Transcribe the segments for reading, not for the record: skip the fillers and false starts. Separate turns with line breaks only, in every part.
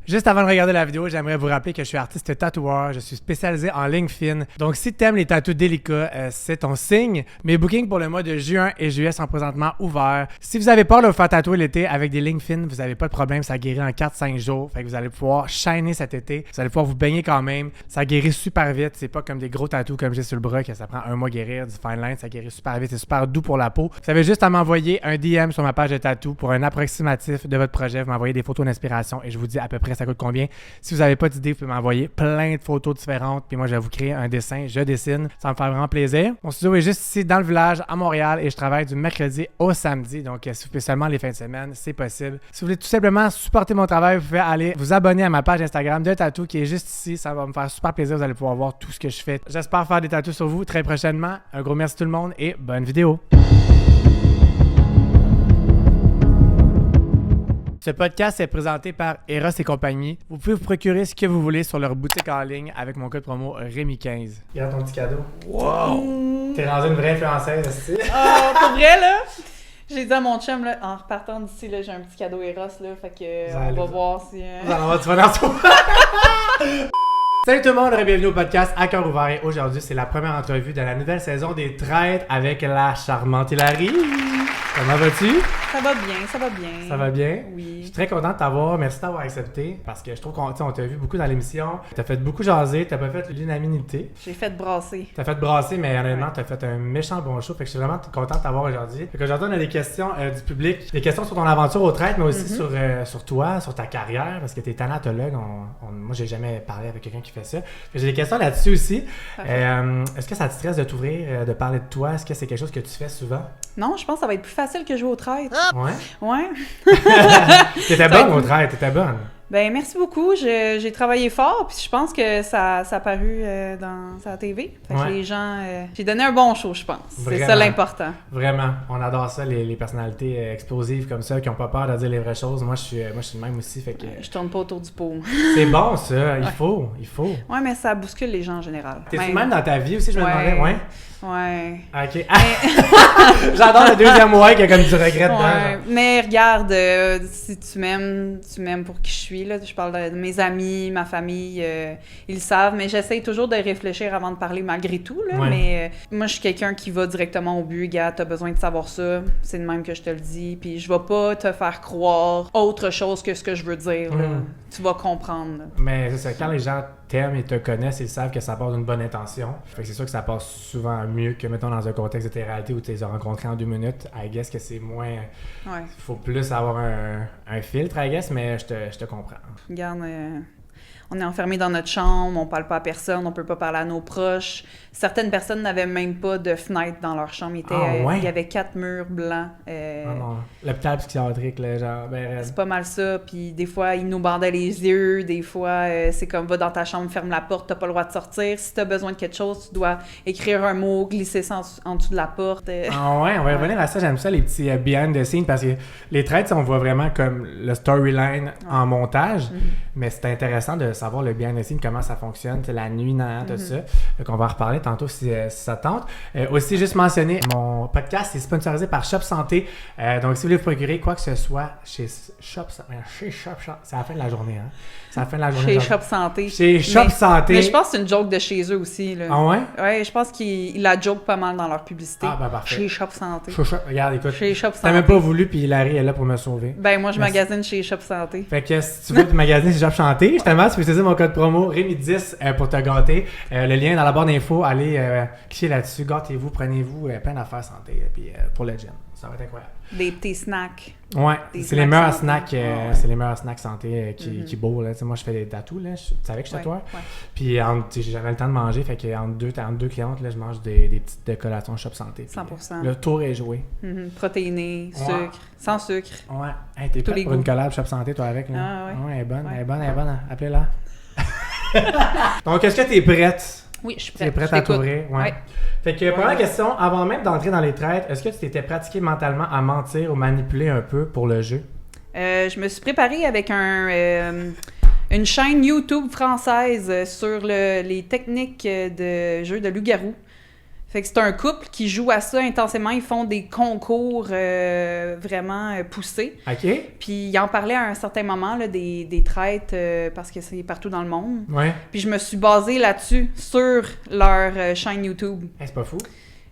Juste avant de regarder la vidéo, j'aimerais vous rappeler que je suis artiste tatoueur, je suis spécialisé en ligne fine. Donc si tu aimes les tatous délicats, c'est ton signe. Mes bookings pour le mois de juin et juillet sont présentement ouverts. Si vous avez peur de vous faire tatouer l'été avec des lignes fines, vous n'avez pas de problème, ça guérit en 4-5 jours. Fait que vous allez pouvoir shiner cet été, vous allez pouvoir vous baigner quand même. Ça guérit super vite, c'est pas comme des gros tatous comme j'ai sur le bras que ça prend un mois guérir, du fine line, ça guérit super vite, c'est super doux pour la peau. Vous avez juste à m'envoyer un DM sur ma page de tatou pour un approximatif de votre projet, vous m'envoyez des photos d'inspiration et je vous dis à peu près ça coûte combien. Si vous n'avez pas d'idée, vous pouvez m'envoyer plein de photos différentes. Puis moi, je vais vous créer un dessin. Je dessine. Ça va me faire vraiment plaisir. Mon studio est juste ici dans le village à Montréal et je travaille du mercredi au samedi. Donc, si vous pouvez seulement les fins de semaine, c'est possible. Si vous voulez tout simplement supporter mon travail, vous pouvez aller vous abonner à ma page Instagram de tatou qui est juste ici. Ça va me faire super plaisir. Vous allez pouvoir voir tout ce que je fais. J'espère faire des tatous sur vous très prochainement. Un gros merci tout le monde et bonne vidéo. Ce podcast est présenté par Eros et compagnie. Vous pouvez vous procurer ce que vous voulez sur leur boutique en ligne avec mon code promo Rémi15. Regarde ton petit cadeau. Wow! T'es rendue une vraie influenceuse, aussi.
Pour vrai, là, j'ai dit à mon chum, là, en repartant d'ici, là, j'ai un petit cadeau Eros, là, fait que on va voir si...
Vous allez voir, tu vas dans toi. Salut tout le monde, bienvenue au podcast À cœur ouvert. Et aujourd'hui, c'est la première entrevue de la nouvelle saison des Traites avec la charmante Hilary. Comment vas-tu?
Ça va bien, ça va bien.
Ça va bien?
Oui.
Je suis très content de t'avoir. Merci d'avoir accepté parce que je trouve qu'on t'a vu beaucoup dans l'émission. T'as fait beaucoup jaser, t'as pas fait l'unanimité.
J'ai fait brasser.
T'as fait brasser, mais honnêtement, t'as fait un méchant bon show. Fait que je suis vraiment content de t'avoir aujourd'hui. Fait qu'aujourd'hui, on a des questions du public. Des questions sur ton aventure aux traites, mais aussi sur toi, sur ta carrière, parce que t'es thanatologue. Moi, j'ai jamais parlé avec quelqu'un qui fait ça. Fait que j'ai des questions là-dessus aussi. Est-ce que ça te stresse de t'ouvrir, de parler de toi? Est-ce que c'est quelque chose que tu fais souvent?
Non, je pense que ça va être plus facile que jouer aux traites.
Ouais?
Ouais.
T'étais bonne aux traites, t'étais bonne.
Ben merci beaucoup. J'ai travaillé fort, puis je pense que ça a paru dans sa TV. Fait que les gens... j'ai donné un bon show, je pense.
Vraiment.
C'est ça l'important.
Vraiment. On adore ça, les personnalités explosives comme ça, qui n'ont pas peur de dire les vraies choses. Moi, je suis le même aussi, fait que...
Je tourne pas autour du pot.
C'est bon, ça. Il faut.
Ouais, mais ça bouscule les gens en général.
T'es-tu même dans ta vie aussi, je me demandais? Ouais.
Ouais.
OK. J'adore le deuxième ouais qui a comme du regret dedans.
Ouais. Mais regarde, si tu m'aimes pour qui je suis. Là. Je parle de mes amis, ma famille, ils le savent, mais j'essaye toujours de réfléchir avant de parler malgré tout. Là.
Ouais.
Mais moi, je suis quelqu'un qui va directement au but. Gars, t'as besoin de savoir ça, c'est de même que je te le dis. Puis je vais pas te faire croire autre chose que ce que je veux dire. Là. Tu vas comprendre. Là.
Mais c'est ça, quand les gens t'aiment et te connaissent, ils savent que ça part d'une bonne intention. Fait que c'est sûr que ça passe souvent mieux que, mettons, dans un contexte de télé-réalité où tu les as rencontrés en 2 minutes. I guess que c'est moins...
Ouais.
Faut plus avoir un filtre, I guess, mais je te comprends.
Regarde, on est enfermés dans notre chambre, on parle pas à personne, on peut pas parler à nos proches. Certaines personnes n'avaient même pas de fenêtre dans leur chambre. Il y avait 4 murs blancs.
Non. L'hôpital psychiatrique, là, genre, ben...
C'est pas mal ça. Puis des fois, ils nous bandaient les yeux. Des fois, c'est comme, va dans ta chambre, ferme la porte, t'as pas le droit de sortir. Si t'as besoin de quelque chose, tu dois écrire un mot, glisser ça en dessous de la porte.
Ah ouais, on va revenir à ça. J'aime ça, les petits behind the scenes, parce que les traites, on voit vraiment comme le storyline en montage. Mais c'est intéressant de savoir le behind the scenes, comment ça fonctionne, la nuit, tout ça. Donc, on va en reparler tantôt si ça tente. Aussi, juste mentionner, mon podcast est sponsorisé par Shop Santé. Donc, si vous voulez vous procurer quoi que ce soit chez Shop Santé, c'est à la fin de la journée, hein? C'est à la fin de la journée.
Chez Shop Santé.
Chez Shop Santé.
Mais je pense que c'est une joke de chez eux aussi. Là.
Ah ouais?
Ouais, je pense qu'ils la joke pas mal dans leur publicité.
Ah ben parfait.
Chez Shop Santé.
Regarde, écoute.
Chez Shop Santé.
T'as même pas voulu, puis Hilary est là pour me sauver.
Ben moi, je magasine chez Shop Santé.
Fait que si tu veux te magasiner chez Shop Santé, justement, tu peux utiliser mon code promo Rémi10 pour te gâter. Le lien dans la barre d'infos, allez cliquer là-dessus, gâtez-vous, prenez-vous plein d'affaires santé puis pour le gym. Ça va être incroyable.
Des petits snacks.
Ouais, c'est les meilleurs snacks, c'est les meilleurs snacks santé qui beau là. T'sais, moi je fais des tatous là, tu savais que je suis tatoueur. Ouais. Puis j'ai jamais le temps de manger, fait que entre deux clientes là, je mange des petites collations Shop Santé.
100%.
Le tour est joué.
Protéiné, sucre, sans sucre.
Ouais. Hey, t'es prête pour une collab Shop Santé toi avec là?
Ah ouais.
Elle est bonne, appelez-la. Donc est-ce que t'es prête?
Oui, je suis prête.
Tu es prête à t'ouvrir? Ouais. Fait que première question, avant même d'entrer dans les traites, est-ce que tu t'étais pratiqué mentalement à mentir ou manipuler un peu pour le jeu?
Je me suis préparée avec une chaîne YouTube française sur les techniques de jeu de loup-garou. Fait que c'est un couple qui joue à ça intensément. Ils font des concours vraiment poussés.
OK.
Puis ils en parlaient à un certain moment, là, des traites, parce que c'est partout dans le monde.
Ouais.
Puis je me suis basée là-dessus, sur leur chaîne YouTube.
Hey, c'est pas fou.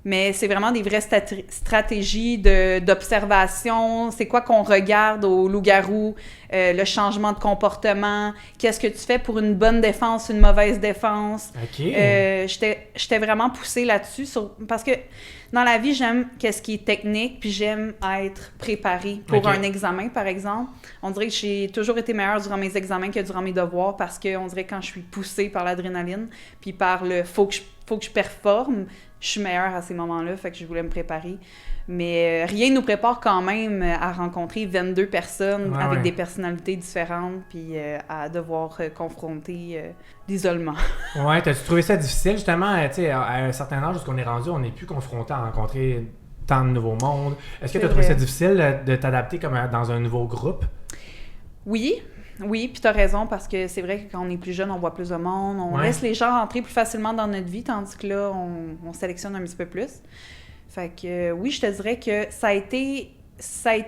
Mais c'est vraiment des vraies stratégies d'observation. C'est quoi qu'on regarde au loup-garou, le changement de comportement, qu'est-ce que tu fais pour une bonne défense, une mauvaise défense.
OK.
J'étais vraiment poussée là-dessus parce que dans la vie, j'aime qu'est-ce qui est technique, puis j'aime être préparée pour un examen, par exemple. On dirait que j'ai toujours été meilleure durant mes examens que durant mes devoirs parce qu'on dirait que quand je suis poussée par l'adrénaline, puis par le faut que je performe, je suis meilleure à ces moments-là, fait que je voulais me préparer. Mais rien ne nous prépare quand même à rencontrer 22 personnes avec des personnalités différentes, puis à devoir confronter l'isolement.
Ouais, t'as-tu trouvé ça difficile, justement, tu sais, à un certain âge, où on est rendu, on n'est plus confronté à rencontrer tant de nouveaux mondes. Est-ce que t'as trouvé ça difficile de t'adapter comme dans un nouveau groupe?
Oui, puis t'as raison, parce que c'est vrai que quand on est plus jeune, on voit plus de monde, on laisse les gens rentrer plus facilement dans notre vie, tandis que là, on sélectionne un petit peu plus. Fait que oui, je te dirais que ça a été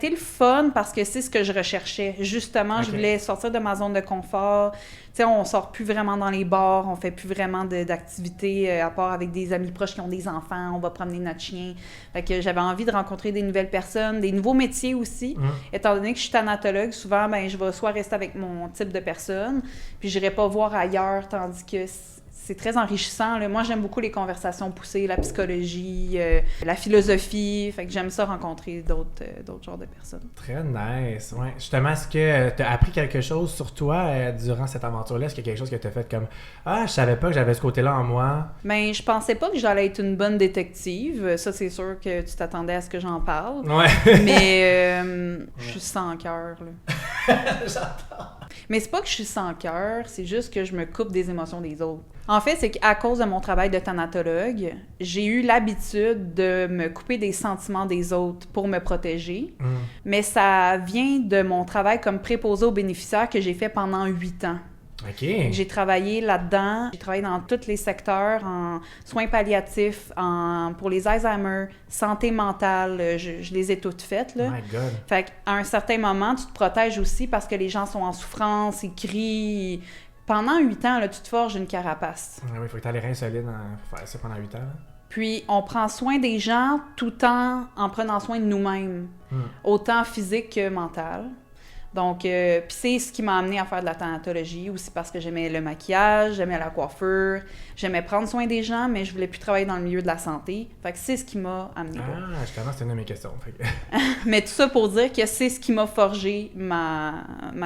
le fun parce que c'est ce que je recherchais. Justement, je voulais sortir de ma zone de confort. Tu sais, on sort plus vraiment dans les bars, on fait plus vraiment d'activités à part avec des amis proches qui ont des enfants, on va promener notre chien. Fait que j'avais envie de rencontrer des nouvelles personnes, des nouveaux métiers aussi. Étant donné que je suis thanatologue, souvent, je vais soit rester avec mon type de personne, puis j'irai pas voir ailleurs, tandis que c'est très enrichissant, là. Moi, j'aime beaucoup les conversations poussées, la psychologie, la philosophie. Fait que j'aime ça rencontrer d'autres genres de personnes.
Très nice, ouais. Justement, est-ce que tu as appris quelque chose sur toi durant cette aventure-là? Est-ce qu'il y a quelque chose que tu as fait comme « Ah, je savais pas que j'avais ce côté-là en moi? »
Ben, je pensais pas que j'allais être une bonne détective. Ça, c'est sûr que tu t'attendais à ce que j'en parle.
Ouais.
Mais je suis sans cœur, là.
J'entends.
Mais c'est pas que je suis sans cœur, c'est juste que je me coupe des émotions des autres. En fait, c'est qu'à cause de mon travail de thanatologue, j'ai eu l'habitude de me couper des sentiments des autres pour me protéger. Mais ça vient de mon travail comme préposé aux bénéficiaires que j'ai fait pendant 8 ans.
OK.
J'ai travaillé là-dedans. J'ai travaillé dans tous les secteurs, en soins palliatifs, pour les Alzheimer, santé mentale. Je les ai toutes faites, là.
Oh my God.
Fait qu'à un certain moment, tu te protèges aussi parce que les gens sont en souffrance, ils crient. Pendant 8 ans, là, tu te forges une carapace.
Oui, il faut que tu aies les reins solides pour faire ça pendant 8 ans. Là.
Puis, on prend soin des gens tout en prenant soin de nous-mêmes, autant physique que mental. Donc, puis c'est ce qui m'a amené à faire de la thanatologie, aussi parce que j'aimais le maquillage, j'aimais la coiffure, j'aimais prendre soin des gens, mais je voulais plus travailler dans le milieu de la santé. Fait que c'est ce qui m'a amené là.
Ah, justement, c'était une de mes questions. Fait que...
Mais tout ça pour dire que c'est ce qui m'a forgé ma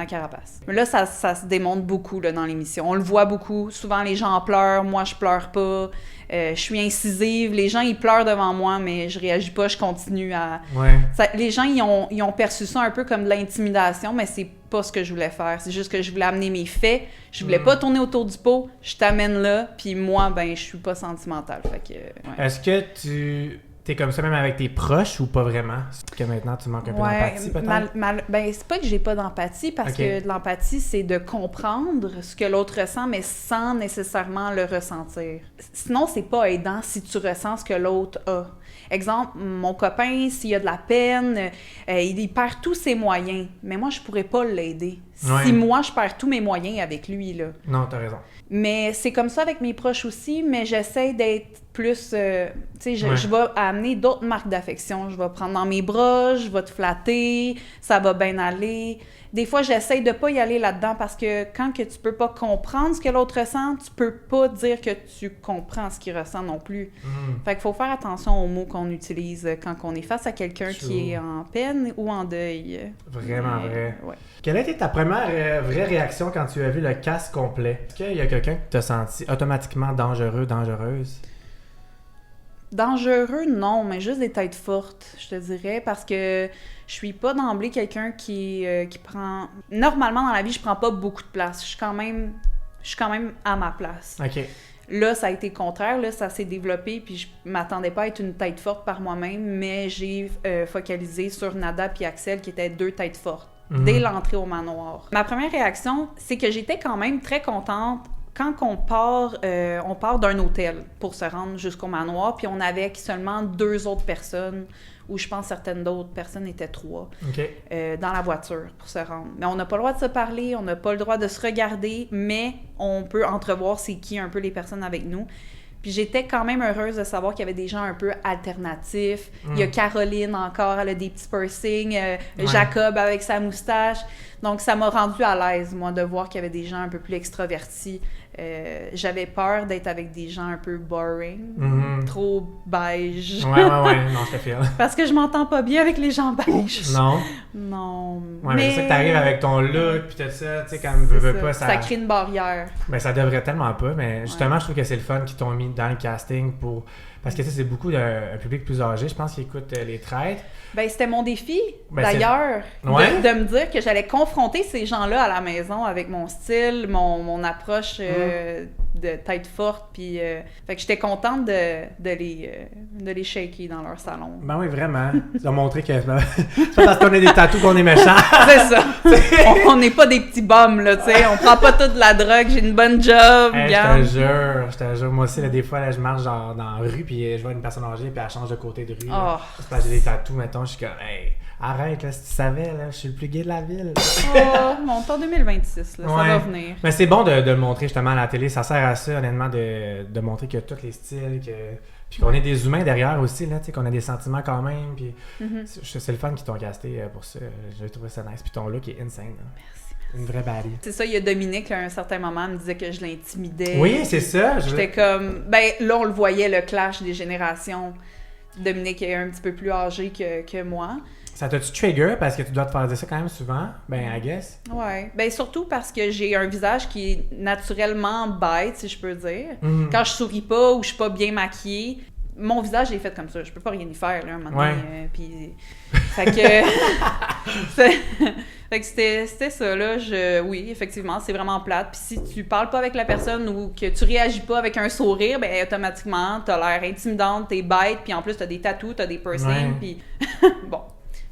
carapace. Mais là, ça se démontre beaucoup là, dans l'émission. On le voit beaucoup. Souvent, les gens pleurent, moi, je pleure pas. Je suis incisive. Les gens, ils pleurent devant moi, mais je réagis pas, je continue à...
Ouais.
Les gens, ils ont perçu ça un peu comme de l'intimidation, mais c'est pas ce que je voulais faire. C'est juste que je voulais amener mes faits. Je voulais pas tourner autour du pot. Je t'amène là, puis moi, je suis pas sentimentale. Fait que... Ouais.
Est-ce que t'es comme ça même avec tes proches ou pas vraiment? Est-ce que maintenant, tu manques un peu d'empathie, peut-être?
C'est pas que j'ai pas d'empathie, parce que de l'empathie, c'est de comprendre ce que l'autre ressent, mais sans nécessairement le ressentir. Sinon, c'est pas aidant si tu ressens ce que l'autre a. Exemple, mon copain, s'il a de la peine, il perd tous ses moyens, mais moi, je pourrais pas l'aider.
Ouais.
Si moi, je perds tous mes moyens avec lui, là.
Non, t'as raison.
Mais c'est comme ça avec mes proches aussi, mais j'essaie d'être plus... tu sais, je vais amener d'autres marques d'affection. Je vais prendre dans mes bras, je vais te flatter, ça va bien aller. Des fois, j'essaie de pas y aller là-dedans parce que quand que tu peux pas comprendre ce que l'autre ressent, tu peux pas dire que tu comprends ce qu'il ressent non plus. Fait qu'il faut faire attention aux mots qu'on utilise quand on est face à quelqu'un qui est en peine ou en deuil.
Vraiment vrai.
Ouais.
Quelle a été ta première vraie réaction quand tu as vu le casque complet? Est-ce qu'il y a quelqu'un qui t'a senti automatiquement dangereuse?
Dangereux, non, mais juste des têtes fortes, je te dirais, parce que je suis pas d'emblée quelqu'un qui prend... Normalement, dans la vie, je prends pas beaucoup de place. Je suis quand même à ma place.
OK.
Là, ça a été le contraire. Là, ça s'est développé, puis je m'attendais pas à être une tête forte par moi-même, mais j'ai focalisé sur Nada puis Axel, qui étaient 2 têtes fortes, dès l'entrée au manoir. Ma première réaction, c'est que j'étais quand même très contente quand on part d'un hôtel pour se rendre jusqu'au manoir, puis on avait seulement 2 autres personnes, ou je pense certaines d'autres personnes étaient 3, dans la voiture pour se rendre. Mais on n'a pas le droit de se parler, on n'a pas le droit de se regarder, mais on peut entrevoir c'est qui un peu les personnes avec nous. Puis j'étais quand même heureuse de savoir qu'il y avait des gens un peu alternatifs. Il y a Caroline encore, elle a des petits piercings, Jacob avec sa moustache. Donc ça m'a rendue à l'aise, moi, de voir qu'il y avait des gens un peu plus extravertis. J'avais peur d'être avec des gens un peu boring, trop beige.
Ouais, non, je te file.
Parce que je m'entends pas bien avec les gens beige.
Non?
Non.
Ouais, mais c'est ça que t'arrives avec ton look, pis tout ça, tu sais, quand veux pas,
ça crée une barrière.
Ben, ça devrait tellement pas, mais justement, je trouve que c'est le fun qu'ils t'ont mis dans le casting pour... Parce que c'est beaucoup d'un public plus âgé, je pense, qui écoute Les Traîtres.
Ben, c'était mon défi, d'ailleurs, de me dire que j'allais confronter ces gens-là à la maison avec mon style, mon approche de tête forte, puis fait que j'étais contente de les shaker dans leur salon.
Ben oui, vraiment. Ça a montré que c'est pas parce qu'on a des tatous qu'on est méchants.
C'est ça. On n'est pas des petits bums, là, tu sais. On prend pas toute la drogue, j'ai une bonne job.
Hey, je te jure. Moi aussi, là, des fois, là, je marche genre dans la rue, puis je vois une personne âgée, puis elle change de côté de rue. C'est parce que j'ai des tatous, mettons, je suis comme, hey, arrête, là, si tu savais, là, je suis le plus gay de la ville.
Mon temps 2026, là, ça va venir.
Mais c'est bon de le montrer justement à la télé, ça sert à ça, honnêtement, de montrer qu'il y a tous les styles, puis qu'on est des humains derrière aussi, là, tu sais, qu'on a des sentiments quand même, puis c'est le fun qu'ils t'ont casté pour ça, j'ai trouvé ça nice, puis ton look est insane. Là.
Merci.
Une vraie balie.
C'est ça, il y a Dominique, là, à un certain moment, me disait que je l'intimidais.
Oui, c'est ça.
J'étais comme... Ben, là, on le voyait, le clash des générations. Dominique est un petit peu plus âgé que moi.
Ça t'a-tu trigger parce que tu dois te faire dire ça quand même souvent? Ben, I guess.
Ouais. Ben, surtout parce que j'ai un visage qui est naturellement bête, si je peux dire. Quand je souris pas ou je suis pas bien maquillée, mon visage est fait comme ça. Je peux pas rien y faire, là, un moment donné. Puis... Fait que... Fait que c'était ça, là. Oui, effectivement, c'est vraiment plate. Puis si tu parles pas avec la personne ou que tu réagis pas avec un sourire, ben automatiquement, t'as l'air intimidante, t'es bête, puis en plus, t'as des tatous, t'as des piercings, puis... bon.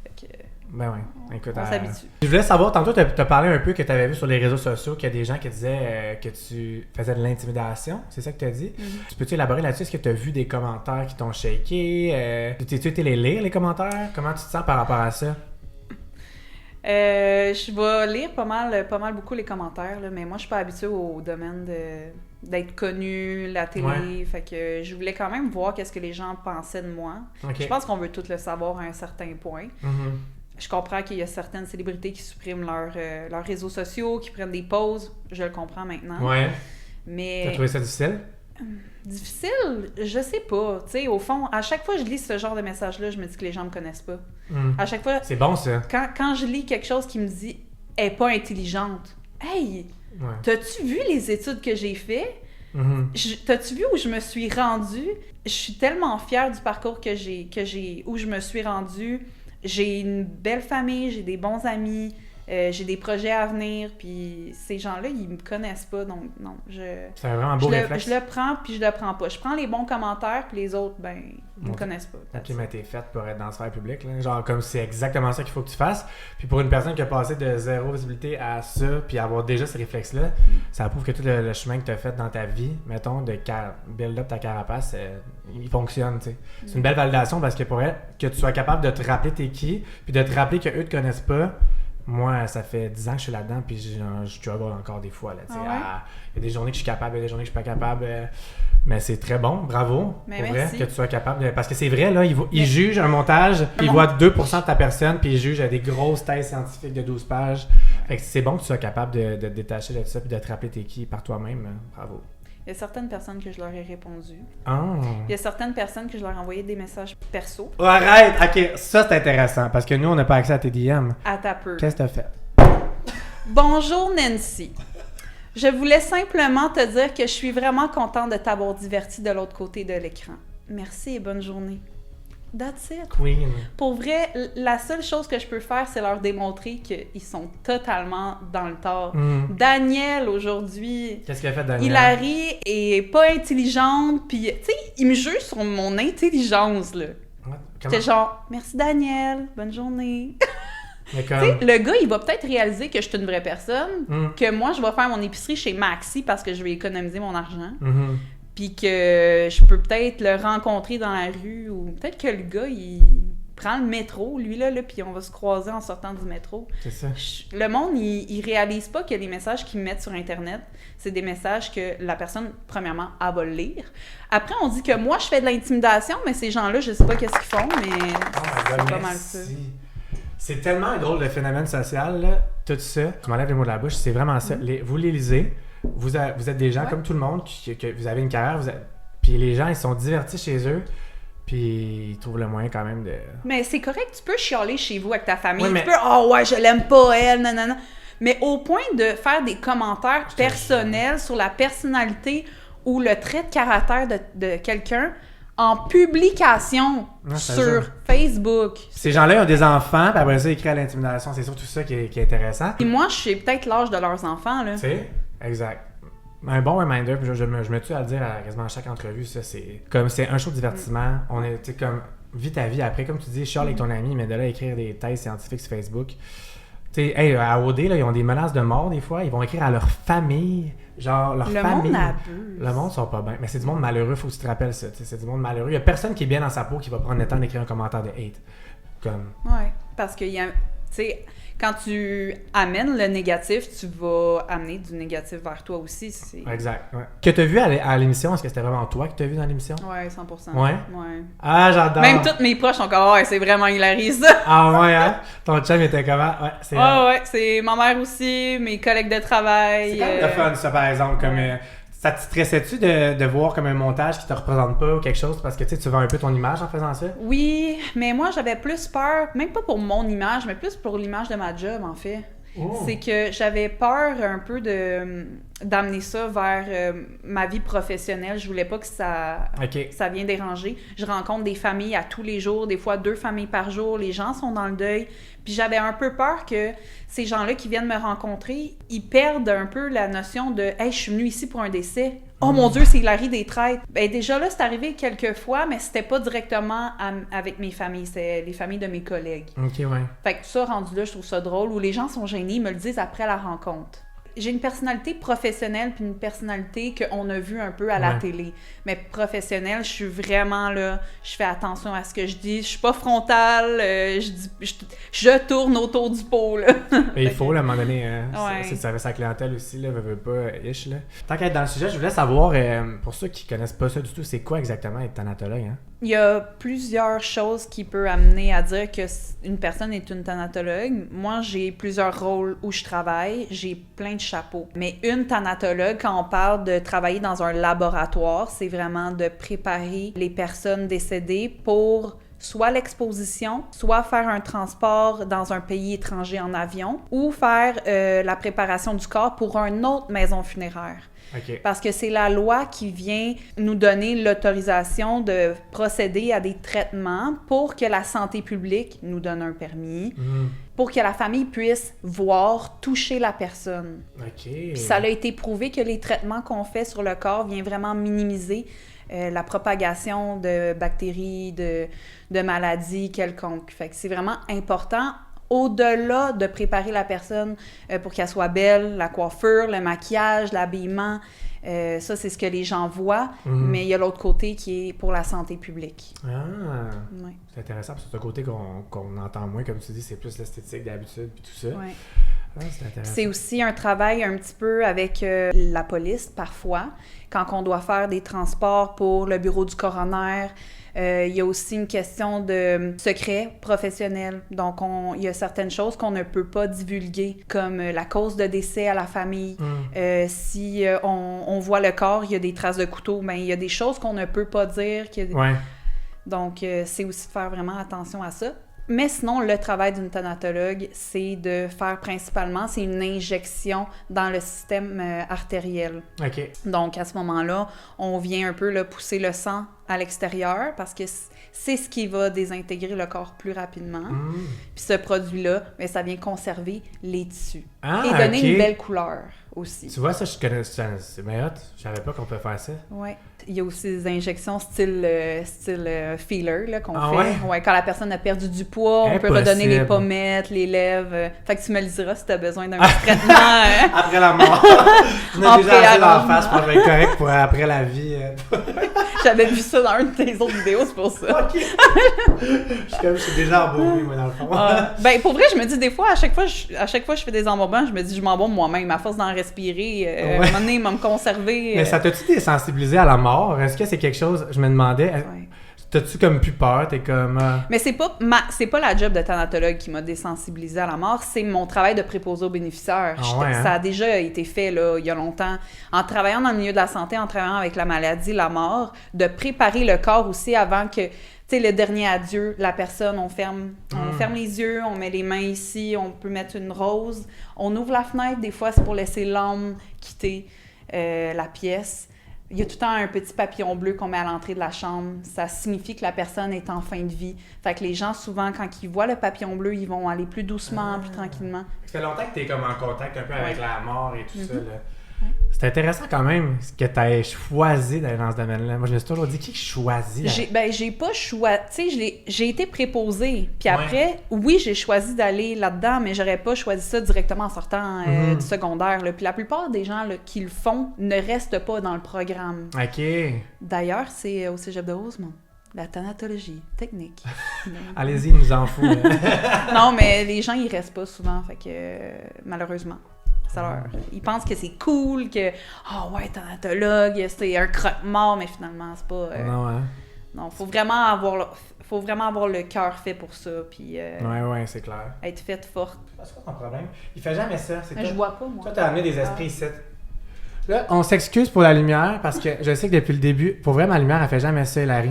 Fait que...
Ben oui. Écoute,
on s'habitue.
Je voulais savoir, tantôt, t'as parlé un peu que t'avais vu sur les réseaux sociaux qu'il y a des gens qui disaient que tu faisais de l'intimidation. C'est ça que t'as dit? Tu peux-tu élaborer là-dessus? Est-ce que t'as vu des commentaires qui t'ont shaké? T'es-tu été les lire, les commentaires? Comment tu te sens par rapport à ça?
Je vais lire pas mal beaucoup les commentaires, là, mais moi je suis pas habituée au domaine d'être connue, la télé, fait que je voulais quand même voir qu'est-ce que les gens pensaient de moi. Je pense qu'on veut tout le savoir à un certain point. Je comprends qu'il y a certaines célébrités qui suppriment leurs réseaux sociaux, qui prennent des pauses, je le comprends maintenant.
Ouais.
Mais...
T'as trouvé ça difficile?
Difficile, je sais pas. Tu sais, au fond, à chaque fois que je lis ce genre de message-là, je me dis que les gens me connaissent pas. À chaque fois...
C'est bon, ça.
Quand je lis quelque chose qui me dit « Elle est pas intelligente », hey, t'as-tu vu les études que j'ai fait? T'as-tu vu où je me suis rendue? Je suis tellement fière du parcours que j'ai où je me suis rendue. J'ai une belle famille, j'ai des bons amis, j'ai des projets à venir, puis ces gens-là, ils me connaissent pas, donc non,
c'est un vraiment beau réflexe.
Je le prends, puis je le prends pas. Je prends les bons commentaires, puis les autres, ben, ils me connaissent pas.
Ok, mais t'es faite pour être dans la sphère publique, là. Genre, comme c'est exactement ça qu'il faut que tu fasses. Puis pour une personne qui a passé de zéro visibilité à ça, puis avoir déjà ce réflexe-là, ça prouve que tout le chemin que t'as fait dans ta vie, mettons, de build up ta carapace, il fonctionne, tu sais. C'est une belle validation parce que pour elle, que tu sois capable de te rappeler t'es qui, puis de te rappeler qu'eux te connaissent pas. Moi, ça fait 10 ans que je suis là-dedans, puis je struggle encore des fois. Il y a des journées que je suis capable, il y a des journées que je suis pas capable. Mais c'est très bon, bravo, pour vrai, que tu sois capable. Parce que c'est vrai, là, ils jugent un montage, ils voient 2% de ta personne, puis ils jugent des grosses thèses scientifiques de 12 pages. Fait que c'est bon que tu sois capable de te détacher de ça, puis de te rappeler t'es qui par toi-même. Bravo.
Il y a certaines personnes que je leur ai répondu.
Oh.
Il y a certaines personnes que je leur ai envoyé des messages perso.
Oh, arrête! Ok, ça c'est intéressant, parce que nous, on n'a pas accès à tes DM.
À ta peu.
Qu'est-ce que t'as fait?
Bonjour Nancy. Je voulais simplement te dire que je suis vraiment contente de t'avoir diverti de l'autre côté de l'écran. Merci et bonne journée. That's it.
Queen.
Pour vrai, la seule chose que je peux faire, c'est leur démontrer qu'ils sont totalement dans le tort. Daniel, aujourd'hui...
Qu'est-ce qu'il a fait, Daniel?
Hilary est pas intelligente, puis, tu sais, il me juge sur mon intelligence, là. J'étais genre, merci Daniel, bonne journée.
Mais
Tu sais, le gars, il va peut-être réaliser que je suis une vraie personne, que moi, je vais faire mon épicerie chez Maxi parce que je vais économiser mon argent, puis que je peux peut-être le rencontrer dans la rue, ou peut-être que le gars, il prend le métro, lui, là puis on va se croiser en sortant du métro.
C'est ça.
Le monde, il réalise pas que les messages qu'ils mettent sur Internet, c'est des messages que la personne, premièrement, elle va le lire. Après, on dit que moi, je fais de l'intimidation, mais ces gens-là, je sais pas qu'est-ce qu'ils font, mais c'est pas mal ça.
C'est tellement un drôle de phénomène social, là, tout ça. Tu m'enlèves les mots de la bouche, c'est vraiment ça. Vous les lisez, vous êtes des gens comme tout le monde, que vous avez une carrière, puis les gens, ils sont divertis chez eux. Puis ils trouvent le moyen quand même de...
Mais c'est correct, tu peux chialer chez vous avec ta famille.
Oui, mais...
Tu peux « Oh ouais, je l'aime pas, elle, non. » Mais au point de faire des commentaires personnels sur la personnalité ou le trait de caractère de quelqu'un en publication sur Facebook.
Ces gens-là ont des enfants, puis après ça, ils créent à l'intimidation. C'est surtout ça qui est intéressant.
Et moi, je sais peut-être l'âge de leurs enfants, là.
Tu sais, exact. Un bon reminder, puis je me tue à le dire à quasiment chaque entrevue, ça, c'est comme c'est un show de divertissement. On est, tu sais, comme, vis ta vie après, comme tu dis, Charles avec ton ami, mais de là, écrire des thèses scientifiques sur Facebook. Tu sais, hey, à OD, là, ils ont des menaces de mort des fois, ils vont écrire à leur famille, genre leur famille.
Le monde abuse.
Le monde sont pas bien, mais c'est du monde malheureux, faut que tu te rappelles ça, c'est du monde malheureux. Il y a personne qui est bien dans sa peau qui va prendre le temps d'écrire un commentaire de hate. Comme...
Ouais, parce qu'il y a, tu sais... Quand tu amènes le négatif, tu vas amener du négatif vers toi aussi.
Exact. Ouais. Que tu as vu à l'émission, est-ce que c'était vraiment toi que tu as vu dans l'émission?
Ouais, 100%.
Ouais?
Ouais.
Ah, j'adore!
Même tous mes proches sont comme « Ouais, c'est vraiment hilarant ça! »
Ah ouais, hein? Ton chum était comment? Ouais, c'est...
Ouais, c'est ma mère aussi, mes collègues de travail.
C'est quand même le fun, ça, par exemple. Comme, ça te stressait-tu de voir comme un montage qui te représente pas ou quelque chose? Parce que tu vends un peu ton image en faisant ça?
Oui, mais moi, j'avais plus peur, même pas pour mon image, mais plus pour l'image de ma job, en fait. Oh. C'est que j'avais peur un peu d'amener ça vers ma vie professionnelle. Je voulais pas que ça vienne déranger. Je rencontre des familles à tous les jours, des fois 2 familles par jour. Les gens sont dans le deuil. Puis j'avais un peu peur que ces gens-là qui viennent me rencontrer, ils perdent un peu la notion de « Hey, je suis venue ici pour un décès. Oh mon Dieu, c'est Hilary Détraites. » Ben déjà là, c'est arrivé quelques fois, mais c'était pas directement avec mes familles. C'était les familles de mes collègues.
OK, ouais.
Fait que ça, rendu là, je trouve ça drôle. Où les gens sont gênés, ils me le disent après la rencontre. J'ai une personnalité professionnelle puis une personnalité qu'on a vue un peu à la télé. Mais professionnelle, je suis vraiment là, je fais attention à ce que je dis. Je suis pas frontale, je tourne autour du pot, là.
Et il faut, là, à un moment donné, c'est de service à la clientèle aussi, là, veut pas, ish, là. Tant qu'à être dans le sujet, je voulais savoir, pour ceux qui connaissent pas ça du tout, c'est quoi exactement être thanatologue, hein?
Il y a plusieurs choses qui peuvent amener à dire que une personne est une thanatologue. Moi, j'ai plusieurs rôles où je travaille. J'ai plein de chapeaux. Mais une thanatologue, quand on parle de travailler dans un laboratoire, c'est vraiment de préparer les personnes décédées pour soit l'exposition, soit faire un transport dans un pays étranger en avion, ou faire la préparation du corps pour une autre maison funéraire.
Okay.
Parce que c'est la loi qui vient nous donner l'autorisation de procéder à des traitements pour que la santé publique nous donne un permis, pour que la famille puisse voir, toucher la personne.
Okay.
Puis ça a été prouvé que les traitements qu'on fait sur le corps viennent vraiment minimiser la propagation de bactéries, de maladies quelconques. Fait que c'est vraiment important. Au-delà de préparer la personne pour qu'elle soit belle, la coiffure, le maquillage, l'habillement, ça, c'est ce que les gens voient, mais il y a l'autre côté qui est pour la santé publique.
Ah! Ouais. C'est intéressant, parce que c'est un côté qu'on entend moins, comme tu dis, c'est plus l'esthétique d'habitude et tout ça.
Ouais.
Ah, c'est intéressant.
C'est aussi un travail un petit peu avec la police, parfois, quand on doit faire des transports pour le bureau du coroner. Il y a aussi une question de secret professionnel. Donc, il y a certaines choses qu'on ne peut pas divulguer, comme la cause de décès à la famille. Si on voit le corps, il y a des traces de couteau, mais il y a des choses qu'on ne peut pas dire.
Ouais.
Donc, c'est aussi de faire vraiment attention à ça. Mais sinon, le travail d'une thanatologue, c'est de faire principalement, c'est une injection dans le système artériel.
OK.
Donc, à ce moment-là, on vient un peu là, pousser le sang à l'extérieur parce que c'est ce qui va désintégrer le corps plus rapidement. Puis ce produit-là, bien, ça vient conserver les tissus et donner une belle couleur aussi.
Tu vois, ça, je connais, c'est bien hot. Je savais pas qu'on peut faire ça.
Oui. Il y a aussi des injections style feeler là, qu'on fait.
Ouais?
Ouais, quand la personne a perdu du poids, on peut redonner les pommettes, les lèvres. Fait que tu me le diras si tu as besoin d'un petit traitement.
Après la mort. On a déjà assez d'en face pour être correct pour après la vie.
J'avais vu ça dans une de tes autres vidéos, c'est pour ça.
OK. Je suis déjà embaumé, moi, dans le fond.
Ben, pour vrai, je me dis des fois, à chaque fois que je fais des embaumbements, je me dis, je m'embaume moi-même. À force d'en respirer, à un moment donné, il va me conserver.
Mais ça t'a-tu désensibilisé à la mort? Est-ce que c'est quelque chose, je me demandais, t'as-tu comme plus peur? T'es comme...
Mais c'est pas la job de thanatologue qui m'a désensibilisé à la mort, c'est mon travail de préposé aux bénéficiaires. Ça a déjà été fait là, il y a longtemps. En travaillant dans le milieu de la santé, en travaillant avec la maladie, la mort, de préparer le corps aussi avant que... Tu sais, le dernier adieu, la personne, on ferme les yeux, on met les mains ici, on peut mettre une rose, on ouvre la fenêtre, des fois c'est pour laisser l'âme quitter la pièce. Il y a tout le temps un petit papillon bleu qu'on met à l'entrée de la chambre. Ça signifie que la personne est en fin de vie. Fait que les gens, souvent, quand ils voient le papillon bleu, ils vont aller plus doucement, plus tranquillement.
Ça fait longtemps que tu es comme en contact un peu avec la mort et tout ça. Là. C'est intéressant quand même que tu aies choisi d'aller dans ce domaine-là. Moi, je me suis toujours dit, qui choisit?
J'ai pas choisi. Tu sais, j'ai été préposée. Puis après, oui, j'ai choisi d'aller là-dedans, mais j'aurais pas choisi ça directement en sortant du secondaire. Là. Puis la plupart des gens là, qui le font ne restent pas dans le programme.
OK.
D'ailleurs, c'est au Cégep de Rosemont. La thanatologie technique.
Allez-y, il nous en faut.
Non, mais les gens, ils restent pas souvent. Fait que, malheureusement. Ils pensent que c'est cool, que thanatologue, c'est un croque-mort, mais finalement, c'est pas... Non, faut vraiment avoir le cœur fait pour ça, puis...
c'est clair.
Être faite forte.
C'est quoi ton problème? Il fait jamais ça, c'est
Je vois pas, moi.
Toi, t'as amené des esprits ici. Là, on s'excuse pour la lumière, parce que je sais que depuis le début, pour vrai, ma lumière, elle fait jamais ça, Hilary.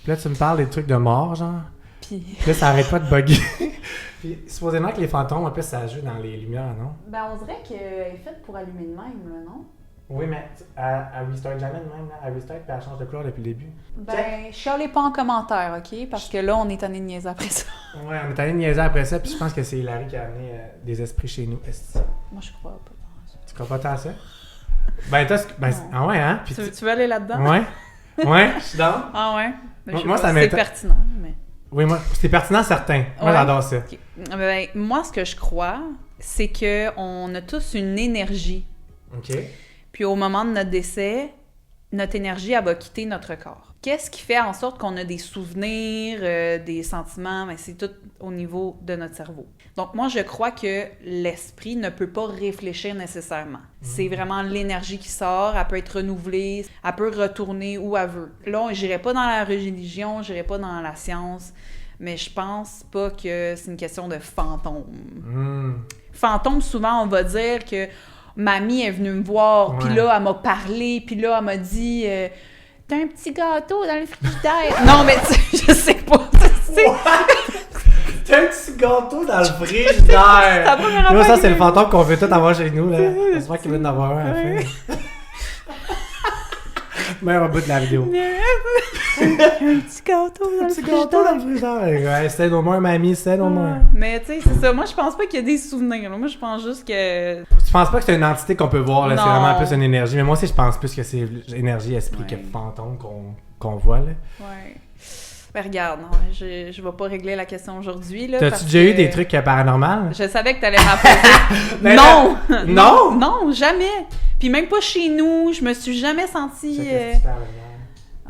Puis là, tu me parles des trucs de mort, genre. Puis là, ça arrête pas de bugger. Puis supposément que les fantômes, un peu, ça joue dans les lumières, non?
Ben, on dirait qu'elle est faite pour allumer de même, là, non?
Oui, mais elle restart jamais de même, là. Elle restart puis elle change de couleur depuis le début.
Ben, chialez pas en commentaire, OK? Parce que là, on est tanné de niaiser après ça.
Ouais, on est tanné de niaiser après ça, puis je pense que c'est Hilary qui a amené des esprits chez nous.
Moi, je crois pas dans ça.
Tu crois pas tant à ça? Ben, toi, ah ouais, hein? Puis
tu veux aller là-dedans?
Ouais. Ouais, je suis dans.
Ah ouais? Ben,
moi, ça
c'est pertinent, mais...
Oui, moi, c'est pertinent, certain. Moi, j'adore ça.
Okay. Ben, moi, ce que je crois, c'est qu'on a tous une énergie.
OK.
Puis au moment de notre décès, notre énergie, elle va quitter notre corps. Qu'est-ce qui fait en sorte qu'on a des souvenirs, des sentiments? Ben, c'est tout au niveau de notre cerveau. Donc moi, je crois que l'esprit ne peut pas réfléchir nécessairement. C'est vraiment l'énergie qui sort, elle peut être renouvelée, elle peut retourner où elle veut. Là, j'irai pas dans la religion, j'irai pas dans la science, mais je pense pas que c'est une question de fantôme. Fantôme, souvent, on va dire que mamie est venue me voir, puis là, elle m'a parlé, puis là, elle m'a dit « T'as un petit gâteau dans le frigidaire! » Non, mais je sais pas.
T'as un petit gâteau dans le frigidaire! Nous, ça, c'est le fantôme qu'on veut tout avoir chez nous, là. J'espère qu'il veut en avoir un à la fin. Meilleur bout de la vidéo.
Un petit gâteau dans le frigidaire.
Ouais, c'est au moins, mamie, c'est au moins.
Mais tu sais, c'est ça. Moi, je pense pas qu'il y a des souvenirs. Moi, je pense juste que...
Tu penses pas que c'est une entité qu'on peut voir, là? C'est vraiment plus une énergie. Mais moi aussi, je pense plus que c'est énergie, esprit, que fantôme qu'on voit, là. Ouais.
Ben regarde, non, je vais pas régler la question aujourd'hui.
T'as-tu déjà eu des trucs paranormals?
Je savais que t'allais m'appeler. Non!
Non!
Non, jamais! Puis même pas chez nous, je me suis jamais sentie...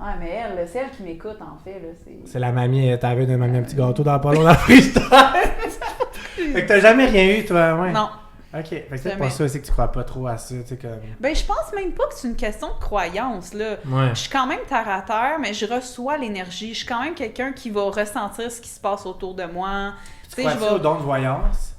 Ah, mais elle, c'est elle qui m'écoute, en fait. Là,
c'est la mamie, t'avais de mamie un petit gâteau dans le polo dans le freestyle. Fait que t'as jamais rien eu, toi, ouais?
Non.
OK. Fait que c'est pour ça aussi que tu crois pas trop à ça, tu sais, comme...
Ben, je pense même pas que c'est une question de croyance, là.
Ouais.
Je suis quand même terre à terre, mais je reçois l'énergie. Je suis quand même quelqu'un qui va ressentir ce qui se passe autour de moi.
Tu crois-tu au don de voyance?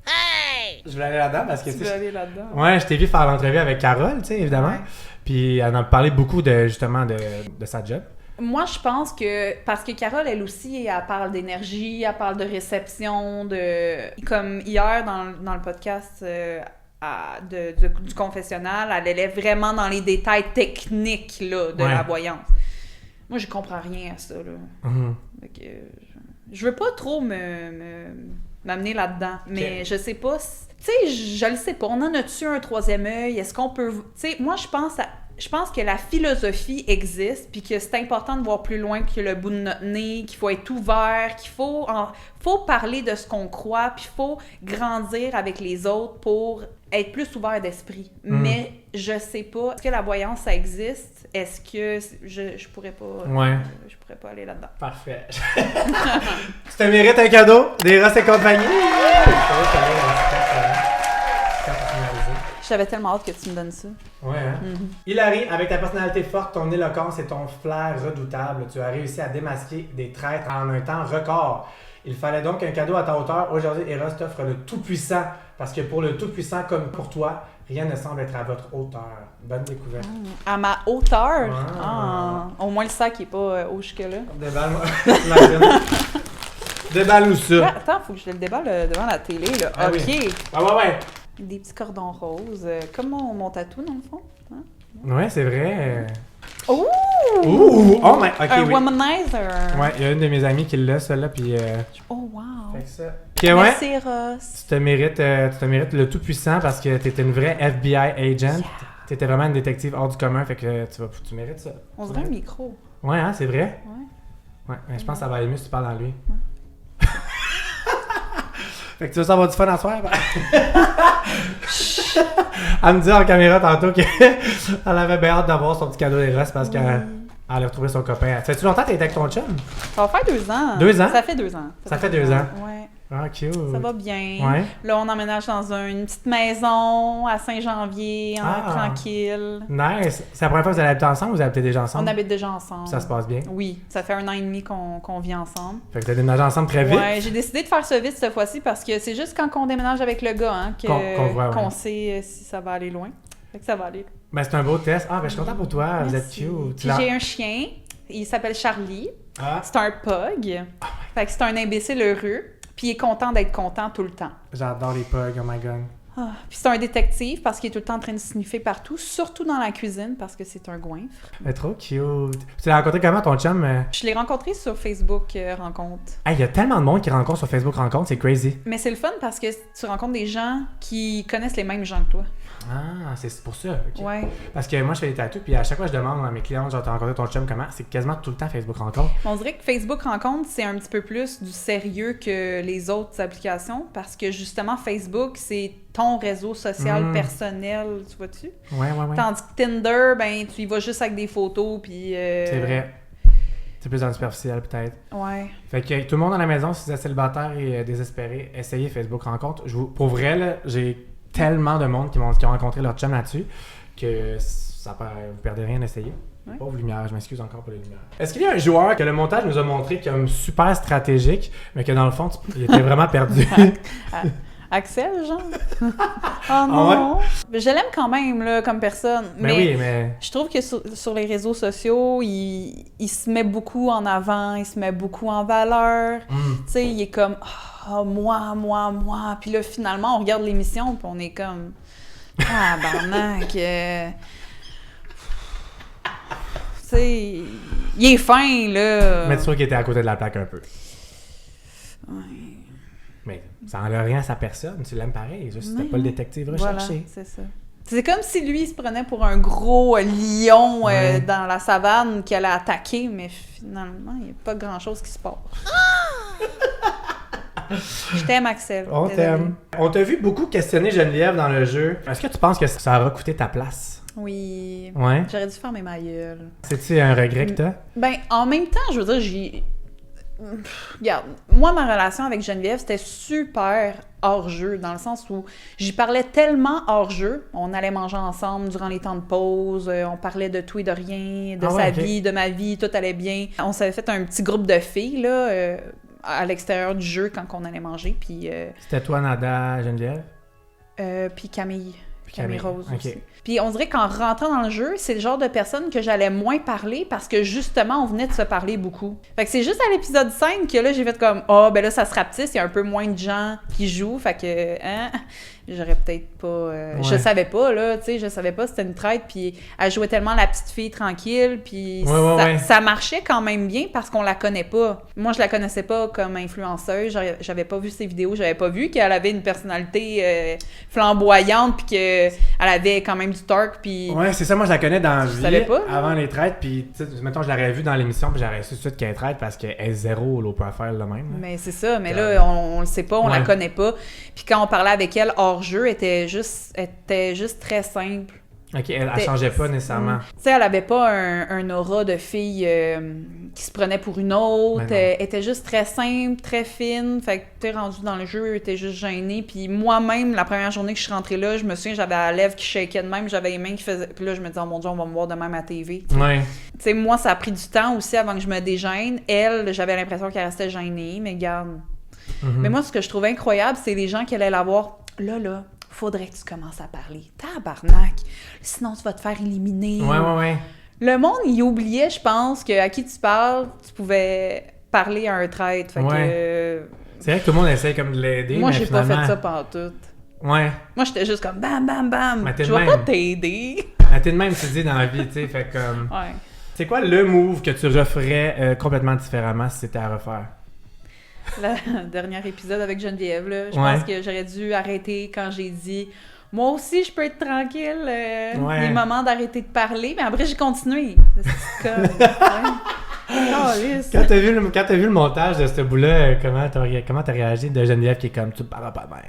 Hey! Je voulais aller là-dedans parce que...
Tu veux aller là-dedans?
Ouais, je t'ai vu faire l'entrevue avec Carole, tu sais, évidemment. Ouais. Puis elle en parlait beaucoup de, justement, de sa job.
Moi, je pense que... Parce que Carole, elle aussi, elle parle d'énergie, elle parle de réception, de... Comme hier, dans le podcast du confessionnal, elle allait vraiment dans les détails techniques là, de la voyance. moi, je comprends rien à ça, là.
Mhm.
Fait que, je veux pas trop m'amener là-dedans, mais je sais pas... Tu sais, je le sais pas. On en a-tu un troisième œil? Est-ce qu'on peut... Tu sais, moi, je pense que la philosophie existe, puis que c'est important de voir plus loin que le bout de notre nez, qu'il faut être ouvert, qu'il faut parler de ce qu'on croit, puis il faut grandir avec les autres pour être plus ouvert d'esprit. Mais je sais pas, est-ce que la voyance, ça existe? Est-ce que je pourrais pas... je pourrais pas aller là-dedans.
Parfait. Tu te mérites un cadeau des Ross et compagnie.
J'avais tellement hâte que tu me donnes ça.
Ouais, hein? Hilary, avec ta personnalité forte, ton éloquence et ton flair redoutable, tu as réussi à démasquer des traîtres en un temps record. Il fallait donc un cadeau à ta hauteur. Aujourd'hui, Eros t'offre le Tout-Puissant, parce que pour le Tout-Puissant comme pour toi, rien ne semble être à votre hauteur. Bonne découverte.
À ma hauteur? Au moins le sac n'est pas haut jusque-là.
Déballe-moi. Déballe-nous ça.
Ouais, attends, faut que je le déballe devant la télé, là.
Ah,
OK.
Oui. Ah ouais.
Des petits cordons roses, comme mon tatou, dans le fond. Hein?
Ouais, c'est vrai.
Ouh!
Ouh! Oh my... OK,
Un
oui.
womanizer!
Ouais, il y a une de mes amies qui l'a, celle-là, puis...
Oh, wow!
Fait que ça... OK, ouais.
Merci, Ross.
Tu te mérites le tout-puissant parce que t'étais une vraie FBI agent.
Yeah.
T'étais vraiment une détective hors du commun, fait que tu mérites ça.
On dirait un micro.
Ouais, hein, c'est vrai?
Ouais.
Ouais, mais je pense que ça va aller mieux si tu parles dans lui. Fait que tu veux savoir du fun à soir? Elle me dit en caméra tantôt qu'elle avait bien hâte d'avoir son petit cadeau d'Eros parce qu'elle a retrouvé son copain. Ça fait-tu longtemps que t'es avec ton chum?
Ça va faire 2 ans.
2 ans?
Ça fait 2 ans.
Ça fait 2 ans?
Ouais.
Ah, cute.
Ça va bien.
Ouais.
Là, on emménage dans une petite maison à Saint-Janvier, tranquille.
Nice. C'est la première fois que vous allez habiter ensemble ou vous habitez déjà ensemble?
On habite déjà ensemble.
Ça se passe bien?
Oui. Ça fait 1 an et demi qu'on vit ensemble.
Fait que t'as déménagé ensemble très vite?
Ouais, j'ai décidé de faire ça vite cette fois-ci parce que c'est juste quand on déménage avec le gars hein, qu'on sait si ça va aller loin. Fait que ça va aller.
Ben, c'est un beau test. Ah, ben, je suis content pour toi. Merci. Vous êtes cute.
Puis j'ai un chien. Il s'appelle Charlie.
Ah.
C'est un pug. Fait que c'est un imbécile heureux. Puis il est content d'être content tout le temps.
J'adore les pugs, oh my god.
Ah. Puis c'est un détective parce qu'il est tout le temps en train de sniffer partout, surtout dans la cuisine parce que c'est un goinfre.
Elle est trop cute. Tu l'as rencontré comment ton chum?
Je l'ai rencontré sur Facebook Rencontre.
Hey, il y a tellement de monde qui rencontre sur Facebook Rencontre, c'est crazy.
Mais c'est le fun parce que tu rencontres des gens qui connaissent les mêmes gens que toi.
Ah, c'est pour ça. Okay.
Ouais.
Parce que moi, je fais des tatous, puis à chaque fois, je demande à mes clients, genre, t'as rencontré ton chum comment? C'est quasiment tout le temps Facebook Rencontre.
On dirait que Facebook Rencontre, c'est un petit peu plus du sérieux que les autres applications parce que justement, Facebook, c'est ton réseau social personnel, tu vois-tu?
Ouais.
Tandis que Tinder, ben, tu y vas juste avec des photos, puis...
C'est vrai. C'est plus dans le superficiel, peut-être.
Ouais.
Fait que tout le monde à la maison, si vous êtes célibataire et désespéré, essayez Facebook Rencontre. Pour vrai, là, j'ai tellement de monde qui ont rencontré leur chum là-dessus que vous perdez rien d'essayer.
Ouais.
Pauvre lumière, je m'excuse encore pour les lumières. Est-ce qu'il y a un joueur que le montage nous a montré comme super stratégique, mais que dans le fond, il était vraiment perdu?
Axel, genre? Oh non! Ouais? Je l'aime quand même, là, comme personne. Mais je trouve que sur les réseaux sociaux, il se met beaucoup en avant, il se met beaucoup en valeur. Tu sais, il est comme... Oh, moi. Puis là, finalement, on regarde l'émission, puis on est comme... Ah, barnac. Tu sais, il est fin, là.
Mais tu trouves qu'il était à côté de la plaque un peu.
Ouais.
Mais ça n'enlève rien à sa personne. Tu l'aimes pareil. Juste, c'était pas le détective recherché.
Voilà, c'est ça. C'est comme si lui, il se prenait pour un gros lion dans la savane qui allait attaquer, mais finalement, il n'y a pas grand-chose qui se passe. Je t'aime, Axel.
On t'aime. On t'a vu beaucoup questionner Geneviève dans le jeu. Est-ce que tu penses que ça aura coûté ta place?
Oui.
Ouais.
J'aurais dû fermer ma gueule.
C'est-tu un regret que t'as?
Ben, en même temps, je veux dire, regarde, moi, ma relation avec Geneviève, c'était super hors-jeu, dans le sens où j'y parlais tellement hors-jeu. On allait manger ensemble durant les temps de pause, on parlait de tout et de rien, de sa vie, de ma vie, tout allait bien. On s'avait fait un petit groupe de filles, là, à l'extérieur du jeu, quand on allait manger, puis...
C'était toi, Nada, Geneviève?
Puis Camille. Camille Rose
aussi.
Puis on dirait qu'en rentrant dans le jeu, c'est le genre de personne que j'allais moins parler parce que justement, on venait de se parler beaucoup. Fait que c'est juste à l'épisode 5 que là, j'ai fait comme « Ah, ben là, ça se rapetisse, il y a un peu moins de gens qui jouent. » Fait que, hein? j'aurais peut-être pas... Je savais pas, là, tu sais, je savais pas c'était une traite, puis elle jouait tellement la petite fille tranquille, puis ça marchait quand même bien parce qu'on la connaît pas. Moi, je la connaissais pas comme influenceuse, j'avais pas vu ses vidéos, j'avais pas vu qu'elle avait une personnalité flamboyante, puis qu'elle avait quand même du torque, puis...
Ouais, c'est ça, moi je la connais dans la vie,
savais pas,
avant les traites, puis mettons je l'aurais vue dans l'émission, puis j'aurais su tout de suite qu'elle est traite parce qu'elle est zéro low profile là même. Là.
Mais c'est ça, mais là, on le sait pas, on la connaît pas. Puis quand on parlait avec elle hors jeu, elle était juste très simple.
OK, elle changeait pas nécessairement.
Tu sais, elle avait pas un aura de fille qui se prenait pour une autre. Elle était juste très simple, très fine. Fait que t'es rendu dans le jeu, elle était juste gênée. Puis moi-même, la première journée que je suis rentrée là, je me souviens, j'avais la lèvre qui shakeait de même, j'avais les mains qui faisaient... Puis là, je me disais, oh mon Dieu, on va me voir de même à TV.
Ouais.
Tu sais, moi, ça a pris du temps aussi avant que je me dégêne. Elle, j'avais l'impression qu'elle restait gênée, mais garde. Mais moi, ce que je trouvais incroyable, c'est les gens qui allaient la voir. Là, faudrait que tu commences à parler. Tabarnak! Sinon, tu vas te faire éliminer.
Ouais.
Le monde, il oubliait, je pense, qu'à qui tu parles, tu pouvais parler à un traître. Fait que...
C'est vrai que tout le monde essaie comme de l'aider,
moi,
mais
j'ai
finalement...
pas fait ça pantoute.
Ouais.
Moi, j'étais juste comme bam, bam, bam.
Mais
je vais pas t'aider.
T'es de même, tu dis, dans la vie, tu sais, fait comme...
Ouais.
C'est quoi le move que tu referais complètement différemment si c'était à refaire?
Le dernier épisode avec Geneviève, là, je pense que j'aurais dû arrêter quand j'ai dit « Moi aussi, je peux être tranquille, les moments d'arrêter de parler. » Mais après, j'ai continué. C'est comme...
Quand t'as vu le montage de ce bout-là, comment t'as réagi de Geneviève qui est comme « Tu me parles pas de même? »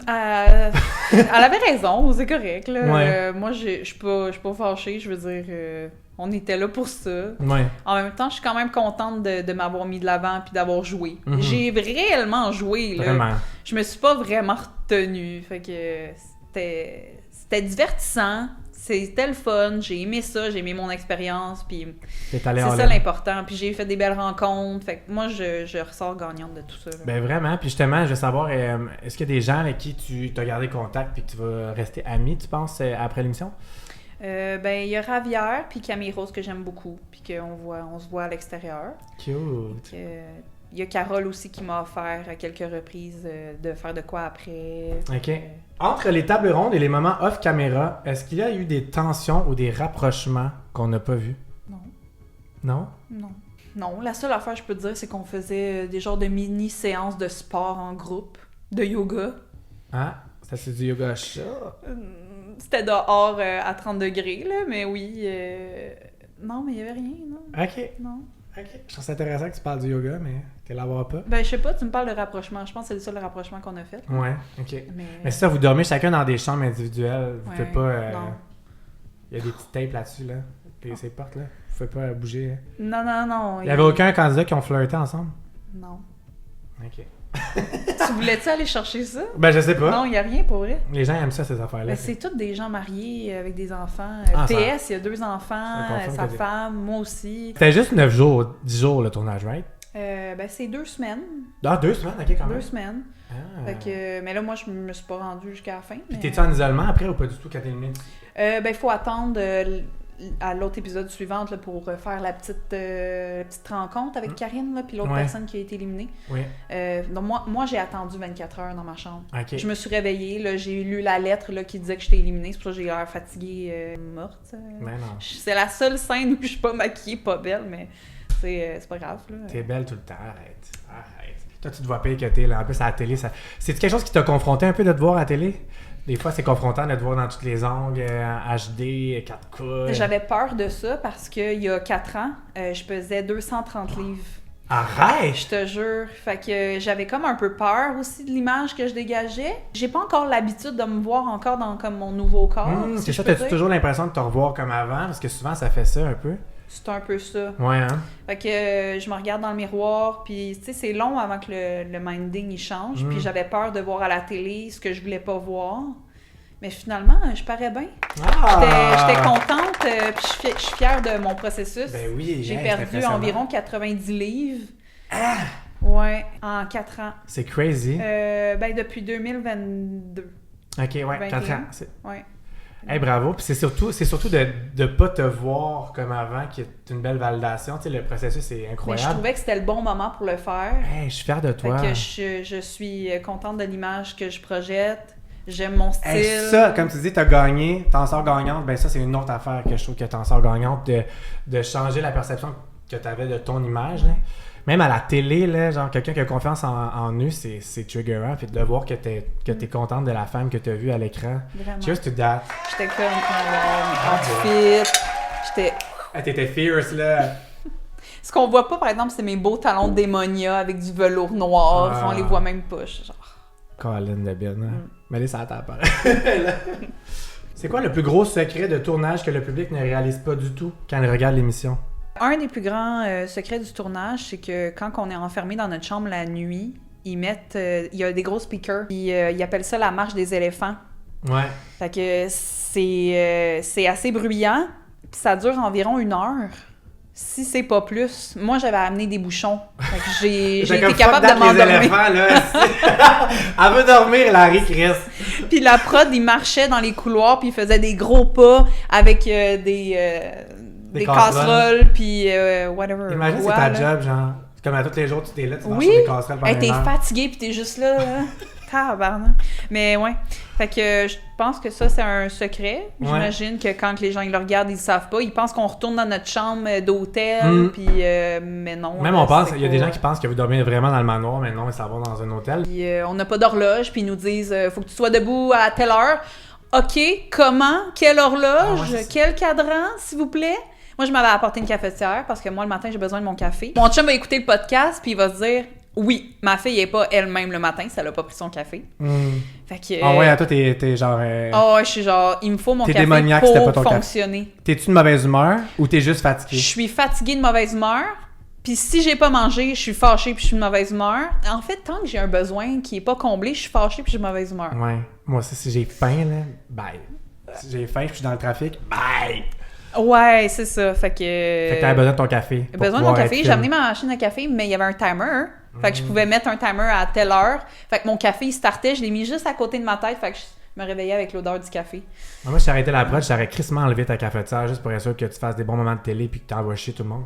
Elle avait raison, c'est correct. Là. Moi, je suis pas fâchée, je veux dire... on était là pour ça.
Ouais.
En même temps, je suis quand même contente de m'avoir mis de l'avant puis d'avoir joué. J'ai réellement joué. Là.
Vraiment. Je
me suis pas vraiment retenue. Fait que c'était divertissant. C'était le fun. J'ai aimé ça. J'ai aimé mon expérience. Puis c'est ça l'important. Puis j'ai fait des belles rencontres. Fait que moi, je ressors gagnante de tout ça. Là.
Ben vraiment. Puis justement, je veux savoir, est-ce qu'il y a des gens avec qui tu as gardé contact puis que tu vas rester amie, tu penses, après l'émission?
Ben, il y a Ravière puis Camille Rose que j'aime beaucoup, puis on se voit à l'extérieur.
Cute!
Il y a Carole aussi qui m'a offert à quelques reprises de faire de quoi après.
OK. Entre les tables rondes et les moments off-caméra, est-ce qu'il y a eu des tensions ou des rapprochements qu'on n'a pas vus?
Non.
Non?
Non. Non, la seule affaire, je peux te dire, c'est qu'on faisait des genres de mini-séances de sport en groupe, de yoga.
Ah, ça c'est du yoga chat?
C'était dehors à 30 degrés, là, mais oui. Non, mais il n'y avait rien, non.
OK.
Non.
OK. Je trouve ça intéressant que tu parles du yoga, mais que l'avoir pas.
Ben, je sais pas, tu me parles de rapprochement. Je pense que c'est le seul rapprochement qu'on a fait.
Ouais, OK. Mais c'est ça, vous dormez chacun dans des chambres individuelles. Vous pouvez pas...
non.
Il y a des petites tapes là-dessus, là. Ces portes, là. Vous pouvez pas bouger. Hein.
Non.
Il y avait aucun candidat qui ont flirté ensemble?
Non.
OK.
Tu voulais-tu aller chercher ça?
Ben, je sais pas.
Non, il n'y a rien pour vrai.
Les gens aiment ça, ces affaires-là.
Ben, c'est tous des gens mariés avec des enfants. PS, il y a 2 enfants, sa femme, moi aussi.
C'était juste 9 jours, 10 jours le tournage, right?
Ben, c'est 2 semaines.
Ah, 2 semaines, ok, quand même.
2 semaines.
Ah.
Fait que, mais là, moi, je me suis pas rendue jusqu'à la fin.
Puis t'es-tu en isolement après ou pas du tout quand t'es éliminée?
Ben, il faut attendre à l'autre épisode suivant là, pour faire la petite rencontre avec Karine, là, puis l'autre personne qui a été éliminée.
Oui.
Donc moi, j'ai attendu 24 heures dans ma chambre.
Okay.
Je me suis réveillée, là, j'ai lu la lettre là, qui disait que j'étais éliminée, c'est pour ça que j'ai l'air fatiguée, morte.
Mais non.
C'est la seule scène où je suis pas maquillée, pas belle, mais c'est pas grave. Là.
T'es belle tout le temps, arrête. Toi, tu te vois pire que t'es là. En plus, à la télé, ça... C'est quelque chose qui t'a confronté un peu de te voir à la télé? Des fois, c'est confrontant de te voir dans tous les angles, HD, 4K.
J'avais peur de ça parce qu'il y a 4 ans, je pesais 230 livres.
Arrête!
Je te jure. Fait que j'avais comme un peu peur aussi de l'image que je dégageais. J'ai pas encore l'habitude de me voir encore dans comme mon nouveau corps.
C'est ça, t'as toujours l'impression de te revoir comme avant? Parce que souvent, ça fait ça un peu.
C'est un peu ça.
Ouais, hein?
Fait que je me regarde dans le miroir, puis tu sais, c'est long avant que le minding il change. Puis j'avais peur de voir à la télé ce que je voulais pas voir. Mais finalement, je parais bien. J'étais contente, puis je suis fière de mon processus.
Ben oui,
j'ai perdu environ 90 livres.
Ah!
Ouais, en 4 ans.
C'est crazy.
Ben depuis 2022.
OK, ouais, 4 ans.
Ouais.
Hey, bravo. Puis c'est surtout de ne pas te voir comme avant qui est une belle validation. Tu sais, le processus est incroyable.
Mais je trouvais que c'était le bon moment pour le faire.
Hey, je suis fière de toi.
Fait que je suis contente de l'image que je projette. J'aime mon style.
Hey, ça, comme tu dis, t'as gagné, t'en sors gagnante. Ben ça, c'est une autre affaire que je trouve que t'en sors gagnante, de changer la perception que t'avais de ton image. Là. Même à la télé, là, genre quelqu'un qui a confiance en eux, c'est triggerant. Puis de voir que t'es contente de la femme que t'as vue à l'écran.
Vraiment.
Cheers to that.
J'étais comme outfit. J'étais...
Ah, t'étais fierce, là.
Ce qu'on voit pas, par exemple, c'est mes beaux talons de démonia avec du velours noir.
Ah.
On les voit même pas. Genre...
Colin de bien, hein? Mais là, ça attend pas. C'est quoi le plus gros secret de tournage que le public ne réalise pas du tout quand il regarde l'émission?
Un des plus grands secrets du tournage, c'est que quand on est enfermé dans notre chambre la nuit, ils mettent... il y a des gros speakers, puis ils appellent ça la marche des éléphants.
Ouais.
Fait que c'est assez bruyant, puis ça dure environ 1 heure. Si c'est pas plus. Moi, j'avais amené des bouchons. Fait que j'ai été capable de m'endormir.
Elle veut dormir, Larry Chris.
Puis la prod, il marchait dans les couloirs, puis il faisait des gros pas avec des casseroles, puis whatever.
Imagine
quoi,
c'est ta
là.
job, genre, comme à tous les jours, tu t'es là, tu marches
Oui.
sur des casseroles pendant
T'es
une heure.
fatigué, puis t'es juste là. Tabarnak. Mais ouais. Fait que je pense que ça, c'est un secret.
Ouais.
J'imagine que quand les gens ils le regardent, ils savent pas. Ils pensent qu'on retourne dans notre chambre d'hôtel, puis mais non.
Même on pense, il y a des gens qui pensent que vous dormez vraiment dans le manoir, mais non, ils s'en vont dans un hôtel.
Puis on n'a pas d'horloge, puis ils nous disent faut que tu sois debout à telle heure. OK, comment? Quelle horloge?
Ah ouais,
quel cadran, s'il vous plaît? Moi, je m'avais apporté une cafetière parce que moi, le matin, j'ai besoin de mon café. Mon chum va écouter le podcast, puis il va se dire oui, ma fille n'est pas elle-même le matin, si elle n'a pas pris son café. Fait que.
Ah ouais, à toi, t'es genre.
Oh, je suis genre, il me faut mon
t'es
café
démoniaque,
pour
c'était pas ton
fonctionner.
T'es-tu de mauvaise humeur ou t'es juste fatigué?
Je suis fatiguée de mauvaise humeur. Puis si j'ai pas mangé, je suis fâchée puis je suis de mauvaise humeur. En fait, tant que j'ai un besoin qui est pas comblé, je suis fâchée puis je suis de mauvaise humeur.
Ouais. Moi aussi, si j'ai faim, là, bye. Si j'ai faim, je suis dans le trafic, bye!
Ouais, c'est ça. Fait que.
Fait que t'avais besoin de ton café.
J'ai besoin de mon café. J'ai amené ma machine à café, mais il y avait un timer. Fait que je pouvais mettre un timer à telle heure. Fait que mon café, il startait. Je l'ai mis juste à côté de ma tête. Fait que je me réveillais avec l'odeur du café.
Moi, si j'arrêtais la prod, j'aurais crissement enlevé ta cafetière juste pour être sûr que tu fasses des bons moments de télé puis que t'envoies chier tout le monde.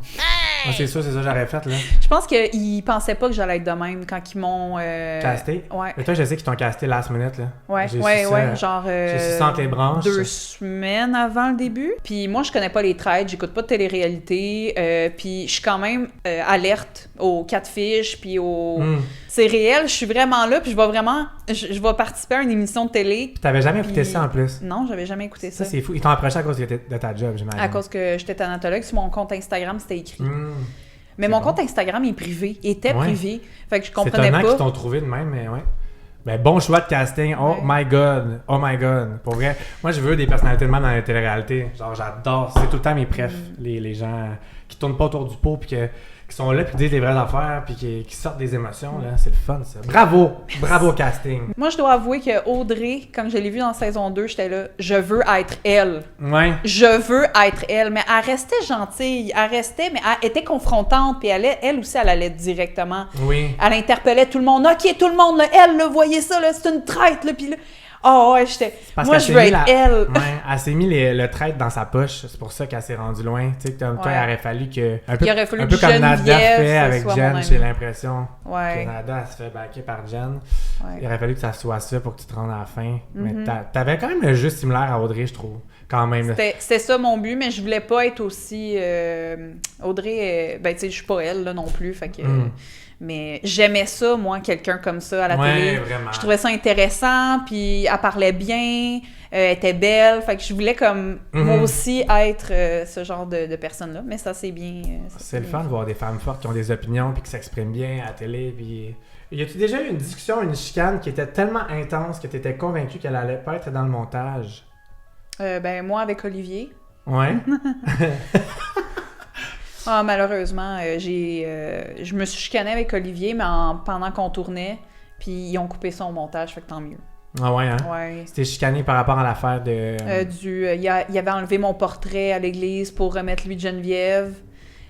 Moi, c'est ça j'aurais fait, là.
Je pense qu'ils pensaient pas que j'allais être de même quand ils m'ont...
Casté?
Ouais.
Mais toi, je sais qu'ils t'ont casté last minute, là.
Ouais,
J'ai
ouais,
su
ouais.
ça,
Genre...
j'ai su ça entre les branches.
2 semaines avant le début. Puis moi, je connais pas les trades, j'écoute pas de télé-réalité. Puis je suis quand même alerte aux catfish, puis aux... C'est réel, je suis vraiment là, puis je vais vraiment... Je vais participer à une émission de télé.
Puis t'avais jamais écouté ça, en plus?
Non, j'avais jamais écouté ça.
Ça, c'est fou. Ils t'ont approché à cause de ta job, j'imagine.
À cause que j'étais thanatologue, sur mon compte Instagram, c'était écrit. Mais mon compte Instagram est privé, était privé. Fait que je comprenais
c'est étonnant
pas.
qu'ils t'ont trouvé de même, mais ouais. Ben, bon choix de casting. Oh my god. Oh my god. Pour vrai, moi, je veux des personnalités de même dans la télé-réalité. Genre, j'adore. C'est tout le temps mes prefs. Les gens qui tournent pas autour du pot puis qui sont là puis qui disent des vraies affaires puis qui sortent des émotions. Là, c'est le fun, ça. Bravo! Bravo, casting.
Moi, je dois avouer que Audrey, quand je l'ai vue dans saison 2, j'étais là, je veux être elle.
Ouais.
Je veux être elle. Mais elle restait gentille. Elle restait, mais elle était confrontante. Puis elle aussi, elle allait directement.
Oui.
Elle interpellait tout le monde. OK, tout le monde, là, elle, là, voyez ça, là, c'est une traite, là. Puis là, oh, ouais, j'étais. Moi, je veux être elle.
Ouais, elle s'est mis le traître dans sa poche. C'est pour ça qu'elle s'est rendue loin. Tu sais, toi, il aurait fallu que. Un peu,
il aurait fallu
un peu
que
comme Nada
Geneviève
fait avec
soit
Jen,
mon
j'ai
amie.
l'impression.
Ouais.
Que Nada, elle se fait backer par Jen.
Ouais.
Il aurait fallu que ça soit ça pour que tu te rendes à la fin. Mais t'avais quand même le jeu similaire à Audrey, je trouve. Quand même.
C'était ça mon but, mais je voulais pas être aussi. Audrey, ben, tu sais, je suis pas elle, là, non plus. Fait que. Mais j'aimais ça, moi, quelqu'un comme ça à la télé.
Vraiment.
Je trouvais ça intéressant, puis elle parlait bien, elle était belle. Fait que je voulais comme moi aussi être ce genre de personne-là. Mais ça, c'est bien.
C'est le fun de voir des femmes fortes qui ont des opinions puis qui s'expriment bien à la télé. Puis... Y a-tu déjà eu une discussion, une chicane qui était tellement intense que tu étais convaincu qu'elle allait pas être dans le montage?
Ben, moi, avec Olivier.
Ouais.
Ah, malheureusement, je me suis chicanée avec Olivier, mais pendant qu'on tournait, puis ils ont coupé ça au montage, fait que tant mieux.
Ah ouais, hein?
Ouais.
C'était chicané par rapport à l'affaire de...
Il avait enlevé mon portrait à l'église pour remettre lui de Geneviève.